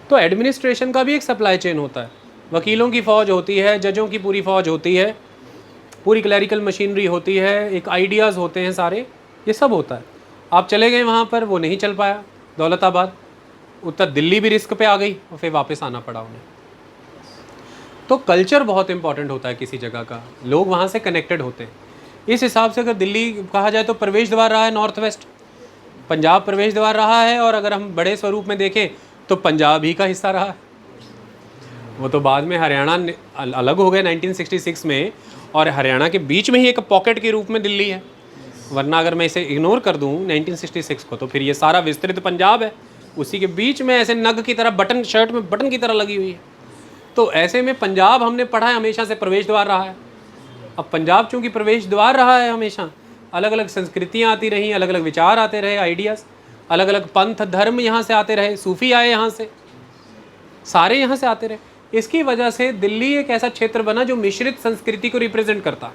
तो एडमिनिस्ट्रेशन का भी एक सप्लाई चेन होता है, वकीलों की फ़ौज होती है, जजों की पूरी फ़ौज होती है, पूरी क्लैरिकल मशीनरी होती है, एक आइडियाज़ होते हैं सारे, ये सब होता है। आप चले गए वहाँ पर, वो नहीं चल पाया, दौलताबाद, उत्तर दिल्ली भी रिस्क पे आ गई और फिर वापस आना पड़ा उन्हें। तो कल्चर बहुत इंपॉर्टेंट होता है किसी जगह का, लोग वहाँ से कनेक्टेड होते हैं। इस हिसाब से अगर दिल्ली कहा जाए तो प्रवेश द्वार रहा है नॉर्थ वेस्ट, पंजाब प्रवेश द्वार रहा है, और अगर हम बड़े स्वरूप में देखें तो पंजाब ही का हिस्सा रहा है। वो तो बाद में हरियाणा अलग हो गए 1966 में, और हरियाणा के बीच में ही एक पॉकेट के रूप में दिल्ली है, वरना अगर मैं इसे इग्नोर कर दूं 1966 को तो फिर ये सारा विस्तृत पंजाब है, उसी के बीच में ऐसे नग की तरह बटन, शर्ट में बटन की तरह लगी हुई है। तो ऐसे में पंजाब हमने पढ़ा है हमेशा से प्रवेश द्वार रहा है। अब पंजाब चूँकि प्रवेश द्वार रहा है हमेशा, अलग अलग संस्कृतियाँ आती रहीं, अलग अलग विचार आते रहे, आइडियाज़, अलग अलग पंथ धर्म यहाँ से आते रहे, सूफ़ी आए यहाँ से, सारे यहाँ से आते रहे। इसकी वजह से दिल्ली एक ऐसा क्षेत्र बना जो मिश्रित संस्कृति को रिप्रेजेंट करता है,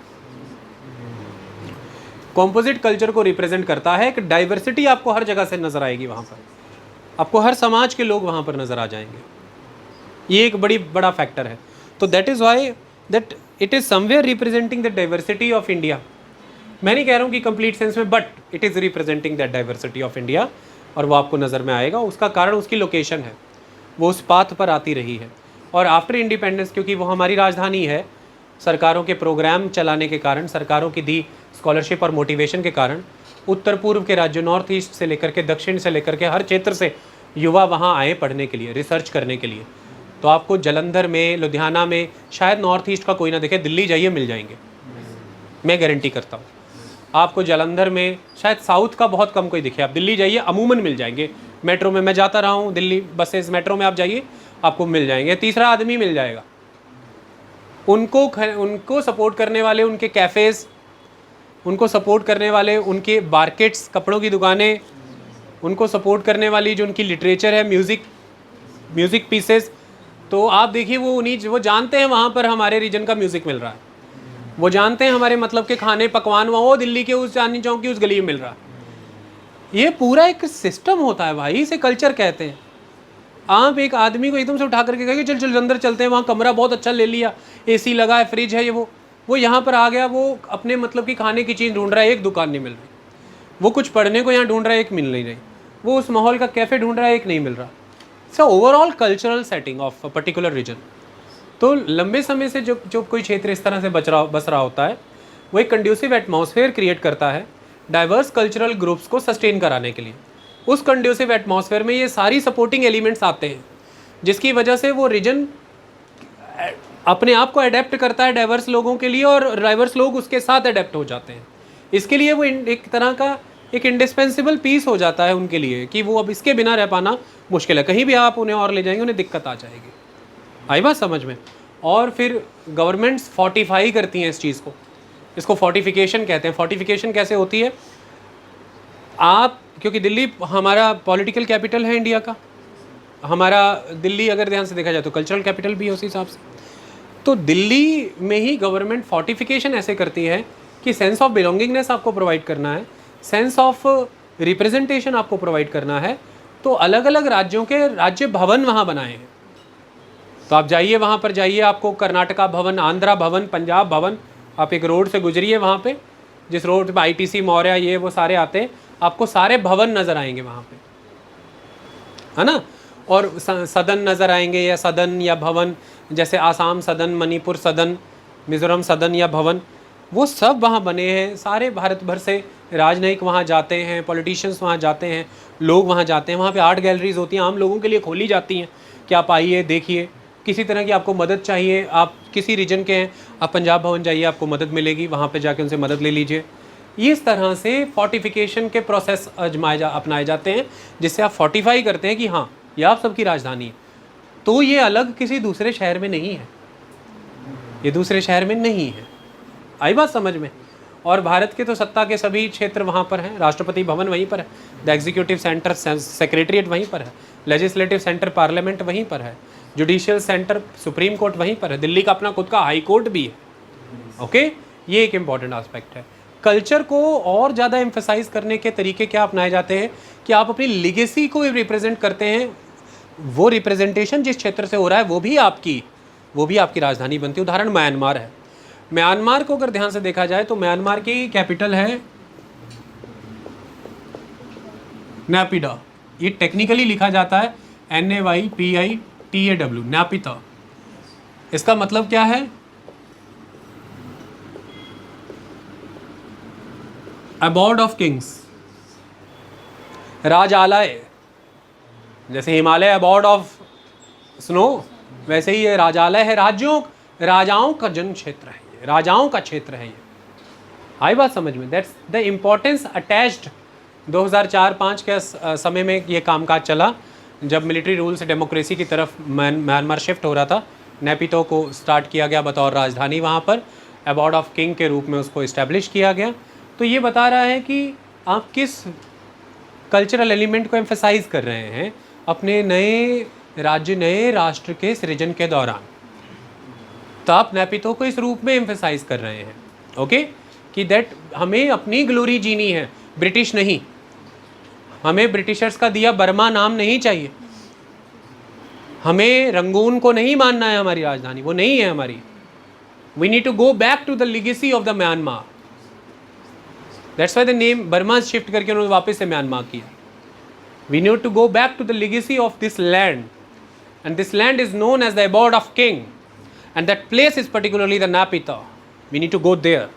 कॉम्पोजिट कल्चर को रिप्रेजेंट करता है। एक डाइवर्सिटी आपको हर जगह से नज़र आएगी वहाँ पर, आपको हर समाज के लोग वहाँ पर नज़र आ जाएंगे, ये एक बड़ा फैक्टर है। तो that is why that it is somewhere representing the diversity of India. मैं नहीं कह रहा हूँ कि कंप्लीट सेंस में, but it is representing that diversity of India, और वो आपको नज़र में आएगा। उसका कारण उसकी लोकेशन है, वो उस पाथ पर आती रही है। और आफ्टर इंडिपेंडेंस, क्योंकि वो हमारी राजधानी है, सरकारों के प्रोग्राम चलाने के कारण, सरकारों की दी स्कॉलरशिप और मोटिवेशन के कारण, उत्तर पूर्व के राज्यों, नॉर्थ ईस्ट से लेकर के दक्षिण से लेकर के हर क्षेत्र से युवा वहाँ आए पढ़ने के लिए, रिसर्च करने के लिए। तो आपको जलंधर में, लुधियाना में, शायद नॉर्थ ईस्ट का कोई ना दिखे, दिल्ली जाइए मिल जाएंगे, मैं गारंटी करता हूँ। आपको जलंधर में शायद साउथ का बहुत कम कोई दिखे, आप दिल्ली जाइए अमूमन मिल जाएंगे। मेट्रो में मैं जाता रहा हूँ, दिल्ली बसेस मेट्रो में आप जाइए आपको मिल जाएंगे, तीसरा आदमी मिल जाएगा। उनको सपोर्ट करने वाले उनके कैफ़ेज़, उनको सपोर्ट करने वाले उनके मार्केट्स, कपड़ों की दुकानें, उनको सपोर्ट करने वाली जो उनकी लिटरेचर है, म्यूज़िक पीसेस। तो आप देखिए वो जानते हैं वहाँ पर हमारे रीजन का म्यूज़िक मिल रहा है, वो जानते हैं हमारे मतलब के खाने पकवान वो दिल्ली के उस चांदनी चौक की उस गली में मिल रहा है। ये पूरा एक सिस्टम होता है भाई, इसे कल्चर कहते हैं। आप एक आदमी को एकदम से उठा करके कहेंगे चल अंदर चलते हैं, वहाँ कमरा बहुत अच्छा ले लिया, AC लगा है, फ्रिज है, ये वो यहाँ पर आ गया, वो अपने मतलब की खाने की चीज़ ढूंढ रहा है, एक दुकान नहीं मिल रही। वो कुछ पढ़ने को यहाँ ढूंढ रहा है, एक मिल नहीं रही। वो उस माहौल का कैफ़े ढूंढ रहा है, एक नहीं मिल रहा। So overall cultural setting of a particular region. तो लंबे समय से जो कोई क्षेत्र इस तरह से बस रहा होता है, वो एक कंड्यूसिव एटमॉस्फेयर क्रिएट करता है डाइवर्स कल्चरल ग्रुप्स को सस्टेन कराने के लिए। उस कंड्यूसिव एटमॉस्फेयर में ये सारी सपोर्टिंग एलिमेंट्स आते हैं, जिसकी वजह से वो रीजन अपने आप को अडेप्ट करता है डाइवर्स लोगों के लिए, और डाइवर्स लोग उसके साथ अडेप्ट हो जाते हैं। इसके लिए वो एक तरह का एक इंडिस्पेंसिबल पीस हो जाता है उनके लिए, कि वो अब इसके बिना रह पाना मुश्किल है। कहीं भी आप उन्हें और ले जाएंगे उन्हें दिक्कत आ जाएगी। आई बात समझ में? और फिर गवर्नमेंट्स फोर्टिफाई करती हैं इस चीज़ को, इसको फोर्टिफिकेशन कहते हैं। फोर्टिफिकेशन कैसे होती है? आप, क्योंकि दिल्ली हमारा पॉलिटिकल कैपिटल है इंडिया का, हमारा दिल्ली अगर ध्यान से देखा जाए तो कल्चरल कैपिटल भी है उस हिसाब से। तो दिल्ली में ही गवर्नमेंट फोर्टिफिकेशन ऐसे करती है कि सेंस ऑफ बिलोंगिंगनेस आपको प्रोवाइड करना है, सेंस ऑफ रिप्रेजेंटेशन आपको प्रोवाइड करना है। तो अलग अलग राज्यों के राज्य भवन वहाँ बनाए हैं। तो आप जाइए वहाँ पर, जाइए, आपको कर्नाटका भवन, आंध्रा भवन, पंजाब भवन, आप एक रोड से गुजरिए वहाँ पे, जिस रोड पे ITC मौर्या ये वो सारे आते हैं, आपको सारे भवन नज़र आएंगे वहाँ पे, है ना। और सदन नज़र आएंगे, या सदन या भवन, जैसे आसाम सदन, मणिपुर सदन, मिज़ोरम सदन या भवन, वो सब वहाँ बने हैं। सारे भारत भर से राजनयिक वहाँ जाते हैं, पॉलिटिशियंस वहाँ जाते हैं, लोग वहाँ जाते हैं। वहाँ पे आर्ट गैलरीज होती हैं, आम लोगों के लिए खोली जाती हैं कि आप आइए, देखिए। किसी तरह की आपको मदद चाहिए, आप किसी रीजन के हैं, आप पंजाब भवन जाइए, आपको मदद मिलेगी, वहाँ पे जाके उनसे मदद ले लीजिए। इस तरह से फोर्टिफिकेशन के प्रोसेस अपनाए जाते हैं, जिससे आप फोर्टिफाई करते हैं कि हाँ ये आप सबकी राजधानी है। तो ये अलग किसी दूसरे शहर में नहीं है, ये दूसरे शहर में नहीं है। आई बात समझ में? और भारत के तो सत्ता के सभी क्षेत्र वहाँ पर हैं। राष्ट्रपति भवन वहीं पर है, द एग्जीक्यूटिव सेंटर सेक्रेटरीट वहीं पर है, लेजिस्लेटिव सेंटर पार्लियामेंट वहीं पर है, जुडिशियल सेंटर सुप्रीम कोर्ट वहीं पर है, दिल्ली का अपना खुद का हाई कोर्ट भी है। ओके, ये एक इम्पॉर्टेंट एस्पेक्ट है। कल्चर को और ज़्यादा एम्फेसाइज करने के तरीके क्या अपनाए जाते हैं कि आप अपनी लिगेसी को रिप्रेजेंट करते हैं। वो रिप्रेजेंटेशन जिस क्षेत्र से हो रहा है वो भी आपकी राजधानी बनती है। उदाहरण म्यांमार है। म्यांमार को अगर ध्यान से देखा जाए तो म्यांमार की कैपिटल है नैपिडा। ये टेक्निकली लिखा जाता है NAYPITAW, नैपिता। इसका मतलब क्या है? अबॉर्ड ऑफ किंग्स, राजालय। जैसे हिमालय अबॉर्ड ऑफ स्नो, वैसे ही ये राजालय है। राजाओं का जन्म क्षेत्र है, ये राजाओं का क्षेत्र है ये। आई बात समझ में? That's the importance attached. 2004-5 के समय में ये कामकाज चला, जब मिलिट्री रूल से डेमोक्रेसी की तरफ म्यांमार शिफ्ट हो रहा था। नैपितो को स्टार्ट किया गया बतौर राजधानी, वहाँ पर अबॉर्ड ऑफ किंग के रूप में उसको इस्टेब्लिश किया गया। तो ये बता रहा है कि आप किस कल्चरल एलिमेंट को एम्फेसाइज कर रहे हैं अपने नए राज्य, नए राष्ट्र के सृजन के दौरान। तो आप नैपितो को इस रूप में एम्फेसाइज कर रहे हैं, ओके, कि दैट हमें अपनी ग्लोरी जीनी है, ब्रिटिश नहीं। हमें ब्रिटिशर्स का दिया बर्मा नाम नहीं चाहिए, हमें रंगून को नहीं मानना है हमारी राजधानी, वो नहीं है हमारी। We need to go back to the legacy of the Myanmar. That's why the name Burma shift करके उन्होंने वापस से म्यांमार किया। We need to go back to the legacy of this land, and this land is known as the abode of king, and that place is particularly the Naypyidaw. We need to go there.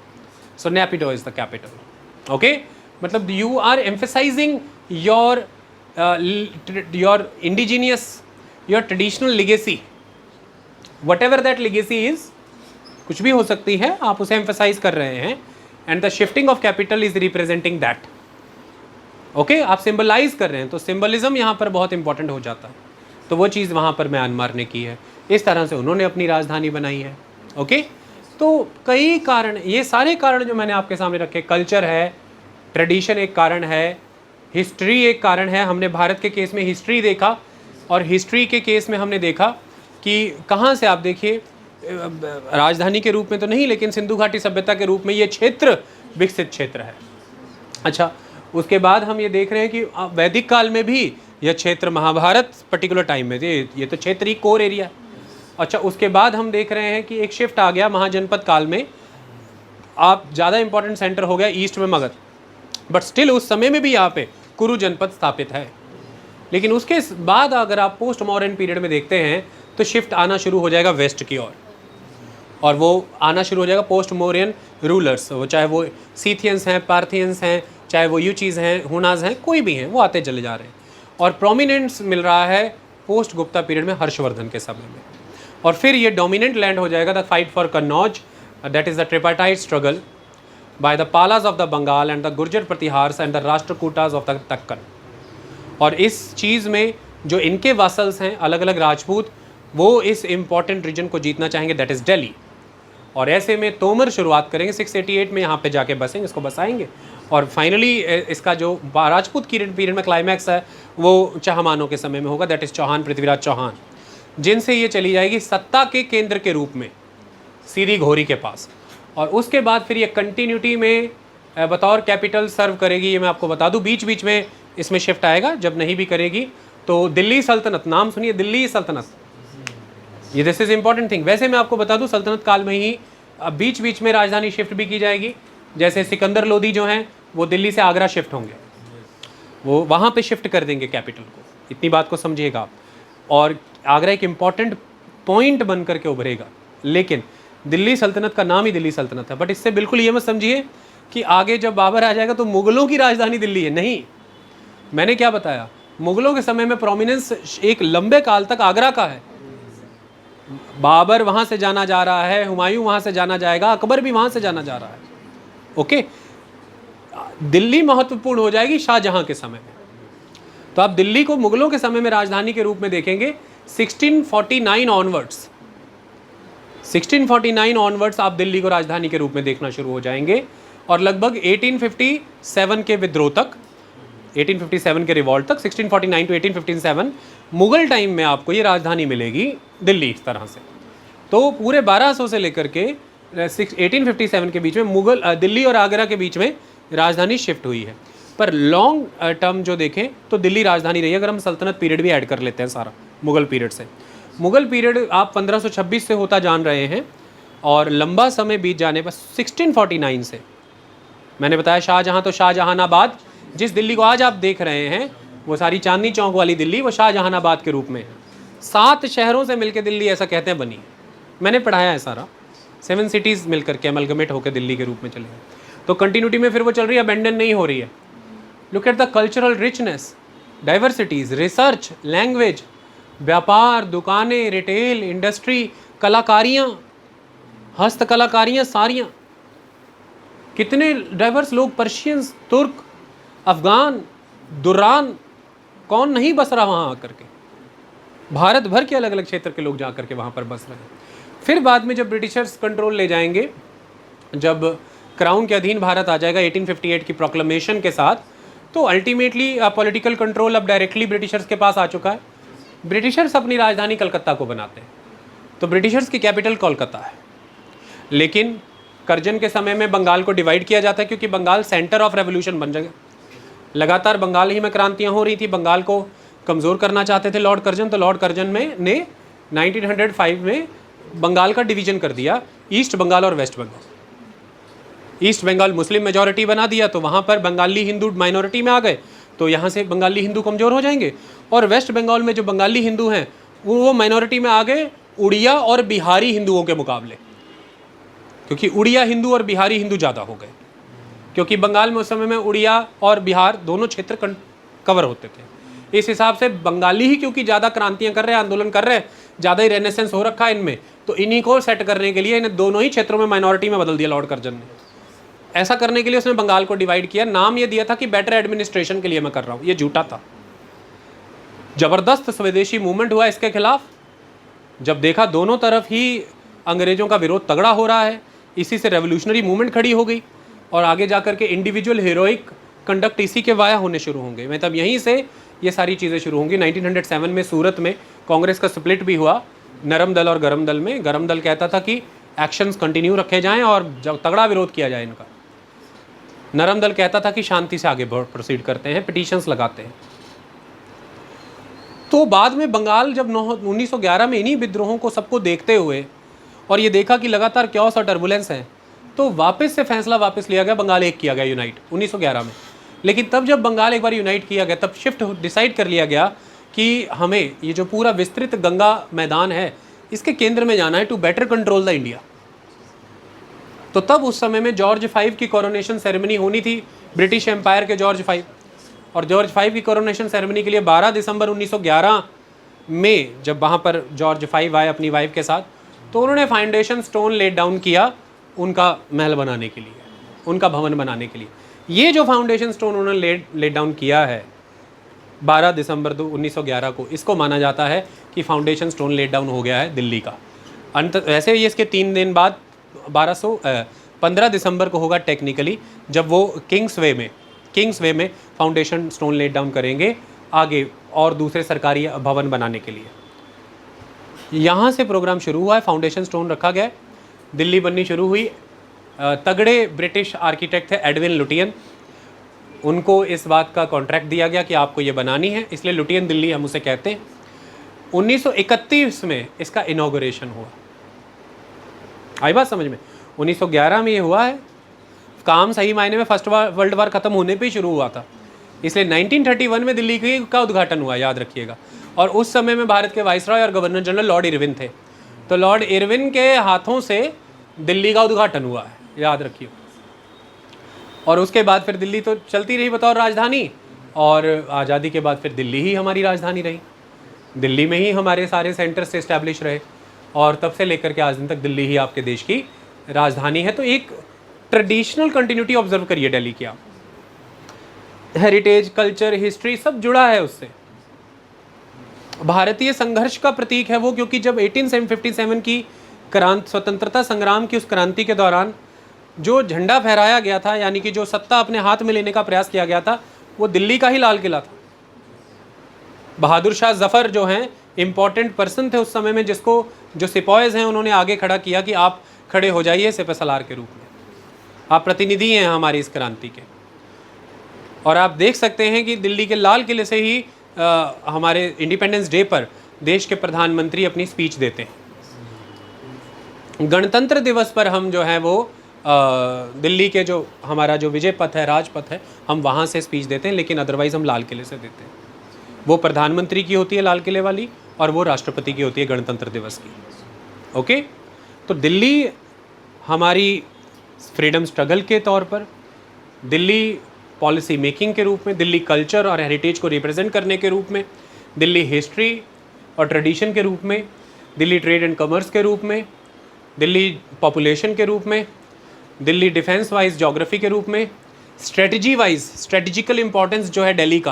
So Naypyidaw is the capital. Okay, मतलब you are emphasizing your indigenous, your traditional legacy, what ever that legacy is, कुछ भी हो सकती है, आप उसे एम्फेसाइज कर रहे हैं। And the shifting of capital is representing that. Okay, आप सिंबलाइज कर रहे हैं, तो सिंबलिज्म यहाँ पर बहुत इंपॉर्टेंट हो जाता है। तो वो चीज़ वहाँ पर म्यांमार ने की है, इस तरह से उन्होंने अपनी राजधानी बनाई है। ओके, तो कई कारण, ये सारे कारण जो मैंने आपके सामने रखे, कल्चर है, ट्रेडिशन एक कारण है, हिस्ट्री एक कारण है। हमने भारत के केस में हिस्ट्री देखा, और हिस्ट्री के केस में हमने देखा कि कहाँ से, आप देखिए, राजधानी के रूप में तो नहीं, लेकिन सिंधु घाटी सभ्यता के रूप में ये क्षेत्र विकसित क्षेत्र है। अच्छा, उसके बाद हम ये देख रहे हैं कि वैदिक काल में भी यह क्षेत्र, महाभारत पर्टिकुलर टाइम में ये तो क्षेत्र ही कोर एरिया। अच्छा, उसके बाद हम देख रहे हैं कि एक शिफ्ट आ गया महाजनपद काल में, आप ज़्यादा इंपॉर्टेंट सेंटर हो गया ईस्ट में मगध, बट स्टिल उस समय में भी यहाँ पे कुरु जनपद स्थापित है। लेकिन उसके बाद अगर आप पोस्ट मॉडर्न पीरियड में देखते हैं तो शिफ्ट आना शुरू हो जाएगा वेस्ट की ओर, और वो आना शुरू हो जाएगा पोस्ट मॉडर्न रूलर्स, वो चाहे वो सीथियंस हैं, पार्थियंस हैं, चाहे वो यूचीज़ हैं, हुनाज हैं, कोई भी हैं, वो आते चले जा रहे हैं। और प्रोमिनेंस मिल रहा है पोस्ट गुप्ता पीरियड में हर्षवर्धन के समय में। और फिर ये डोमिनेंट लैंड हो जाएगा the fight for Kannauj, that is the tripartite struggle by the Palas of the Bengal and the Gurjara Pratiharas and the Rashtrakutas of the Deccan. और इस चीज़ में जो इनके वासल्स हैं अलग अलग राजपूत, वो इस इम्पॉर्टेंट रीजन को जीतना चाहेंगे, दैट इज़ दिल्ली। और ऐसे में तोमर शुरुआत करेंगे 688 में, यहाँ पे जाके बसेंगे, इसको बसाएंगे। और फाइनली इसका जो राजपूत पीरियड में क्लाइमैक्स है वो चाहमानों के समय में होगा, दैट इज़ चौहान, पृथ्वीराज चौहान, जिनसे ये चली जाएगी सत्ता के केंद्र के रूप में सीधी घोरी के पास। और उसके बाद फिर ये कंटिन्यूटी में बतौर कैपिटल सर्व करेगी। ये मैं आपको बता दूं, बीच बीच में इसमें शिफ्ट आएगा, जब नहीं भी करेगी तो दिल्ली सल्तनत, नाम सुनिए, दिल्ली सल्तनत, ये दिस इज़ इंपॉर्टेंट थिंग। वैसे मैं आपको बता दूं सल्तनत काल में ही बीच बीच में राजधानी शिफ्ट भी की जाएगी। जैसे सिकंदर लोदी जो हैं वो दिल्ली से आगरा शिफ्ट होंगे, वो वहाँ पे शिफ्ट कर देंगे कैपिटल को, इतनी बात को समझिएगा आप। और आगरा एक इम्पॉर्टेंट पॉइंट बन करके उभरेगा, लेकिन दिल्ली सल्तनत का नाम ही दिल्ली सल्तनत है। बट इससे बिल्कुल ये मत समझिए कि आगे जब बाबर आ जाएगा तो मुग़लों की राजधानी दिल्ली है, नहीं। मैंने क्या बताया, मुग़लों के समय में प्रोमिनेंस एक लंबे काल तक आगरा का है। बाबर वहाँ से जाना जा रहा है, हुमायूं वहाँ से जाना जाएगा, अकबर भी वहाँ से जाना जा रहा है, ओके। दिल्ली महत्वपूर्ण हो जाएगी शाहजहां के समय में। तो आप दिल्ली को मुग़लों के समय में राजधानी के रूप में देखेंगे 1649 ऑनवर्ड्स, 1649 ऑनवर्ड्स आप दिल्ली को राजधानी के रूप में देखना शुरू हो जाएंगे। और लगभग 1857 के विद्रोह तक, 1857 के रिवॉल्ट तक, 1649 टू 1857 मुग़ल टाइम में आपको ये राजधानी मिलेगी दिल्ली इस तरह से। तो पूरे 1200 से लेकर के 1857 के बीच में मुग़ल दिल्ली और आगरा के बीच में राजधानी शिफ्ट हुई है। पर लॉन्ग टर्म जो देखें तो दिल्ली राजधानी रही है, अगर हम सल्तनत पीरियड भी ऐड कर लेते हैं सारा मुग़ल पीरियड से। मुग़ल पीरियड आप 1526 से होता जान रहे हैं, और लंबा समय बीत जाने पर 1649 से, मैंने बताया शाहजहां तो शाहजहानाबाद, जिस दिल्ली को आज आप देख रहे हैं वो सारी चांदनी चौक वाली दिल्ली, वो शाहजहानाबाद के रूप में है। 7 शहरों से मिलकर दिल्ली ऐसा कहते हैं बनी, मैंने पढ़ाया है सारा, 7 सिटीज़ मिलकर के अमलगमेट होकर दिल्ली के रूप में चले गए। तो कंटिन्यूटी में फिर वो चल रही है, अबेंडन नहीं हो रही है। Look at the cultural richness, diversities, research, language, व्यापार, दुकानें, रिटेल, इंडस्ट्री, कलाकारियाँ, हस्तकलाकारियाँ सारियाँ, कितने डाइवर्स लोग, पर्शियंस, तुर्क, अफ़गान, दुरान, कौन नहीं बस रहा वहाँ आकर के। भारत भर के अलग अलग क्षेत्र के लोग जा कर के वहाँ पर बस रहे हैं। फिर बाद में जब ब्रिटिशर्स कंट्रोल ले जाएंगे, जब क्राउन के अधीन भारत आ जाएगा 1858 की प्रोक्लेमेशन के साथ, तो अल्टीमेटली पॉलिटिकल कंट्रोल अब डायरेक्टली ब्रिटिशर्स के पास आ चुका है। ब्रिटिशर्स अपनी राजधानी कलकत्ता को बनाते हैं, तो ब्रिटिशर्स की कैपिटल कोलकाता है। लेकिन कर्जन के समय में बंगाल को डिवाइड किया जाता है, क्योंकि बंगाल सेंटर ऑफ रेवोल्यूशन बन जाएगा। लगातार बंगाल ही में क्रांतियाँ हो रही थी, बंगाल को कमज़ोर करना चाहते थे लॉर्ड कर्जन। तो लॉर्ड कर्जन ने 1905 में बंगाल का डिवीज़न कर दिया, ईस्ट बंगाल और west Bengal. East Bengal Muslim majority बना दिया, तो वहाँ पर बंगाली हिंदू माइनॉरिटी में आ गए, तो यहाँ से बंगाली हिंदू कमज़ोर हो जाएंगे। और वेस्ट बंगाल में जो बंगाली हिंदू हैं वो माइनॉरिटी में आ गए उड़िया और बिहारी हिंदुओं के मुकाबले, क्योंकि उड़िया हिंदू और बिहारी हिंदू ज़्यादा हो गए, क्योंकि बंगाल में उस समय में उड़िया और बिहार दोनों क्षेत्र कवर होते थे। इस हिसाब से बंगाली ही क्योंकि ज़्यादा क्रांतियाँ कर रहे हैं, आंदोलन कर रहे हैं, ज़्यादा ही रेनेसेंस हो रखा है इनमें, तो इन्हीं को सेट करने के लिए इन्हें दोनों ही क्षेत्रों में माइनॉरिटी में बदल दिया लॉर्ड कर्जन ने। ऐसा करने के लिए उसने बंगाल को डिवाइड किया, नाम ये दिया था कि बेटर एडमिनिस्ट्रेशन के लिए मैं कर रहा हूँ, ये झूठा था। ज़बरदस्त स्वदेशी मूवमेंट हुआ इसके खिलाफ, जब देखा दोनों तरफ ही अंग्रेज़ों का विरोध तगड़ा हो रहा है, इसी से रेवोल्यूशनरी मूवमेंट खड़ी हो गई, और आगे जाकर के इंडिविजुअल हीरोइक कंडक्ट इसी के वाया होने शुरू होंगे। मतलब यहीं से ये सारी चीज़ें शुरू होंगी। 1907 में सूरत में कांग्रेस का स्प्लिट भी हुआ नरम दल और गरम दल में। गरम दल कहता था कि एक्शंस कंटिन्यू रखे जाएं और जब तगड़ा विरोध किया जाए इनका। नरम दल कहता था कि शांति से आगे प्रोसीड करते हैं, पिटीशंस लगाते हैं। तो बाद में बंगाल जब 1911 में इन्हीं विद्रोहों को सबको देखते हुए और ये देखा कि लगातार क्योस और टर्बुलेंस है, तो वापस से फैसला वापस लिया गया, बंगाल एक किया गया यूनाइट 1911 में। लेकिन तब जब बंगाल एक बार यूनाइट किया गया, तब शिफ्ट डिसाइड कर लिया गया कि हमें ये जो पूरा विस्तृत गंगा मैदान है इसके केंद्र में जाना है, to better control the India. तो तब उस समय में जॉर्ज 5 की कोरोनेशन सेरेमनी होनी थी, ब्रिटिश एम्पायर के जॉर्ज 5। और जॉर्ज 5 की कोरोनेशन सेरेमनी के लिए 12 दिसंबर 1911 में जब वहाँ पर जॉर्ज 5 आए अपनी वाइफ के साथ, तो उन्होंने फाउंडेशन स्टोन लेट डाउन किया उनका महल बनाने के लिए, उनका भवन बनाने के लिए। ये जो फाउंडेशन स्टोन उन्होंने लेट डाउन किया है 12 दिसंबर 1911 को, इसको माना जाता है कि फाउंडेशन स्टोन लेट डाउन हो गया है दिल्ली का। वैसे ये इसके 3 दिन बाद 15 दिसंबर को होगा टेक्निकली, जब वो किंग्स वे में फाउंडेशन स्टोन लेट डाउन करेंगे आगे और दूसरे सरकारी भवन बनाने के लिए। यहाँ से प्रोग्राम शुरू हुआ है, फाउंडेशन स्टोन रखा गया, दिल्ली बननी शुरू हुई। तगड़े ब्रिटिश आर्किटेक्ट थे एडविन लुटियन, उनको इस बात का कॉन्ट्रैक्ट दिया गया कि आपको ये बनानी है, इसलिए लुटियन दिल्ली हम उसे कहते हैं। 1931 में इसका इनॉग्रेशन हुआ। आई बात समझ में? 1911 में ये हुआ है, काम सही मायने में फर्स्ट वर्ल्ड वार ख़त्म होने पे ही शुरू हुआ था, इसलिए 1931 में दिल्ली का उद्घाटन हुआ, याद रखिएगा। और उस समय में भारत के वाइसरॉय और गवर्नर जनरल लॉर्ड इरविन थे, तो लॉर्ड इरविन के हाथों से दिल्ली का उद्घाटन हुआ है, याद रखिए। और उसके बाद फिर दिल्ली तो चलती रही बतौर राजधानी, और आज़ादी के बाद फिर दिल्ली ही हमारी राजधानी रही, दिल्ली में ही हमारे सारे सेंटर्स इस्टेब्लिश रहे, और तब से लेकर के आज दिन तक दिल्ली ही आपके देश की राजधानी है। तो एक ट्रेडिशनल कंटिन्यूटी ऑब्जर्व करिए दिल्ली की आप, हेरिटेज, कल्चर, हिस्ट्री सब जुड़ा है उससे। भारतीय संघर्ष का प्रतीक है वो, क्योंकि जब 1857 की स्वतंत्रता संग्राम की उस क्रांति के दौरान जो झंडा फहराया गया था, यानी कि जो सत्ता अपने हाथ में लेने का प्रयास किया गया था, वो दिल्ली का ही लाल किला था। बहादुर शाह जफर जो हैं इंपॉर्टेंट पर्सन थे उस समय में, जिसको जो सिपॉयज हैं उन्होंने आगे खड़ा किया कि आप खड़े हो जाइए सिपह सलार के रूप में, आप प्रतिनिधि हैं हमारी इस क्रांति के। और आप देख सकते हैं कि दिल्ली के लाल किले से ही हमारे इंडिपेंडेंस डे पर देश के प्रधानमंत्री अपनी स्पीच देते हैं। गणतंत्र दिवस पर हम जो है वो दिल्ली के जो हमारा जो विजय पथ है, राजपथ है, हम वहाँ से स्पीच देते हैं, लेकिन अदरवाइज़ हम लाल किले से देते हैं। वो प्रधानमंत्री की होती है लाल किले वाली, और वो राष्ट्रपति की होती है गणतंत्र दिवस की। ओके, तो दिल्ली हमारी फ्रीडम स्ट्रगल के तौर पर, दिल्ली पॉलिसी मेकिंग के रूप में, दिल्ली कल्चर और हेरिटेज को रिप्रेजेंट करने के रूप में, दिल्ली हिस्ट्री और ट्रेडिशन के रूप में, दिल्ली ट्रेड एंड कॉमर्स के रूप में, दिल्ली पॉपुलेशन के रूप में, दिल्ली डिफेंस वाइज ज्योग्राफी के रूप में, स्ट्रेटजी वाइज स्ट्रेटजिकल इंपॉर्टेंस जो है दिल्ली का,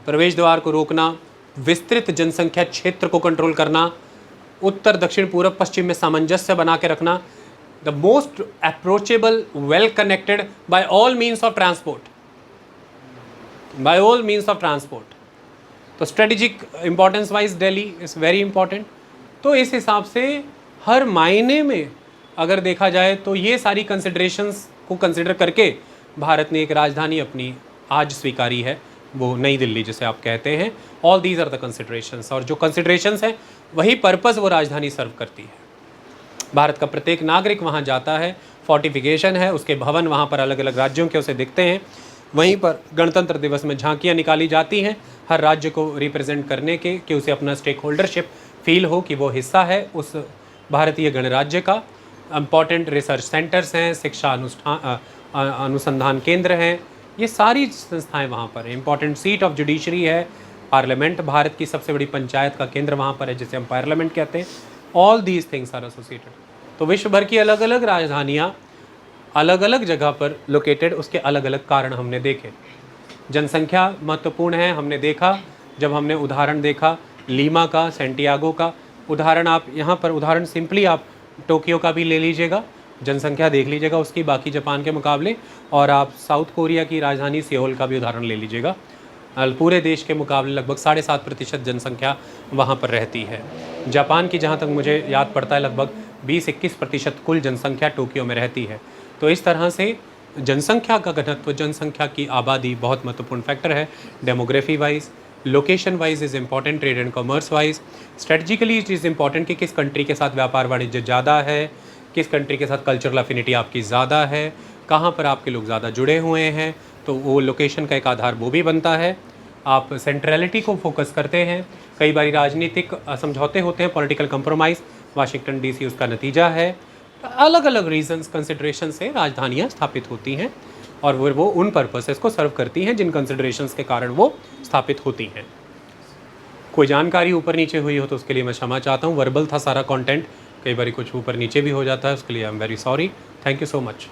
प्रवेश द्वार को रोकना, विस्तृत जनसंख्या क्षेत्र को कंट्रोल करना, उत्तर दक्षिण पूर्व पश्चिम में सामंजस्य बना के रखना, the most approachable, well connected by all means of transport, by all means of transport. तो strategic importance wise Delhi is very important. तो इस हिसाब से हर मायने में अगर देखा जाए तो ये सारी कंसिडरेशंस को कंसिडर करके भारत ने एक राजधानी अपनी आज स्वीकारी है, वो नई दिल्ली जिसे आप कहते हैं। All these are the considerations, और जो कंसिडरेशंस हैं वही पर्पस वो राजधानी सर्व करती है। भारत का प्रत्येक नागरिक वहाँ जाता है, फोर्टिफिकेशन है, उसके भवन वहाँ पर अलग अलग राज्यों के उसे दिखते हैं। वहीं पर गणतंत्र दिवस में झांकियाँ निकाली जाती हैं हर राज्य को रिप्रेजेंट करने के, कि उसे अपना स्टेक होल्डरशिप फील हो कि वो हिस्सा है उस भारतीय गणराज्य का। इम्पॉर्टेंट रिसर्च सेंटर्स हैं, शिक्षा अनुसंधान केंद्र हैं, ये सारी संस्थाएं वहाँ पर हैं। इम्पॉर्टेंट सीट ऑफ जुडिशरी है, पार्लियामेंट, भारत की सबसे बड़ी पंचायत का केंद्र वहाँ पर है जिसे हम पार्लियामेंट कहते हैं। All these things are associated. तो विश्व भर की अलग अलग राजधानियाँ अलग अलग जगह पर लोकेटेड, उसके अलग अलग कारण हमने देखे। जनसंख्या महत्वपूर्ण है, हमने देखा जब हमने उदाहरण देखा लीमा का, सेंटियागो का उदाहरण। आप यहाँ पर उदाहरण सिंपली आप टोक्यो का भी ले लीजिएगा, जनसंख्या देख लीजिएगा उसकी बाकी जापान के मुकाबले, और आप साउथ कोरिया की राजधानी सियोल का भी उदाहरण ले लीजिएगा। पूरे देश के मुकाबले लगभग 7.5% जनसंख्या वहाँ पर रहती है। जापान की जहाँ तक मुझे याद पड़ता है लगभग 20-21% कुल जनसंख्या टोक्यो में रहती है। तो इस तरह से जनसंख्या का घनत्व, जनसंख्या की आबादी बहुत महत्वपूर्ण फैक्टर है। Demography wise, location wise is important, trade and commerce wise, strategically it is important कि किस कंट्री के साथ व्यापार वाणिज्य ज़्यादा है, किस कंट्री के साथ कल्चरल अफिनिटी आपकी ज़्यादा है, कहाँ पर आपके लोग ज़्यादा जुड़े हुए हैं, तो वो लोकेशन का एक आधार वो भी बनता है। आप सेंट्रलिटी को फोकस करते हैं, कई बार राजनीतिक समझौते होते हैं, पॉलिटिकल कंप्रोमाइज़, वाशिंगटन DC उसका नतीजा है। अलग अलग रीजंस कंसिडरेशन से राजधानियाँ स्थापित होती हैं और वो उन पर्पसेस को सर्व करती हैं जिन कंसिडरेशंस के कारण वो स्थापित होती हैं। कोई जानकारी ऊपर नीचे हुई हो तो उसके लिए मैं क्षमा चाहता हूँ। वर्बल था सारा कंटेंट, कई बार कुछ ऊपर नीचे भी हो जाता है, उसके लिए I am very sorry. Thank you so much.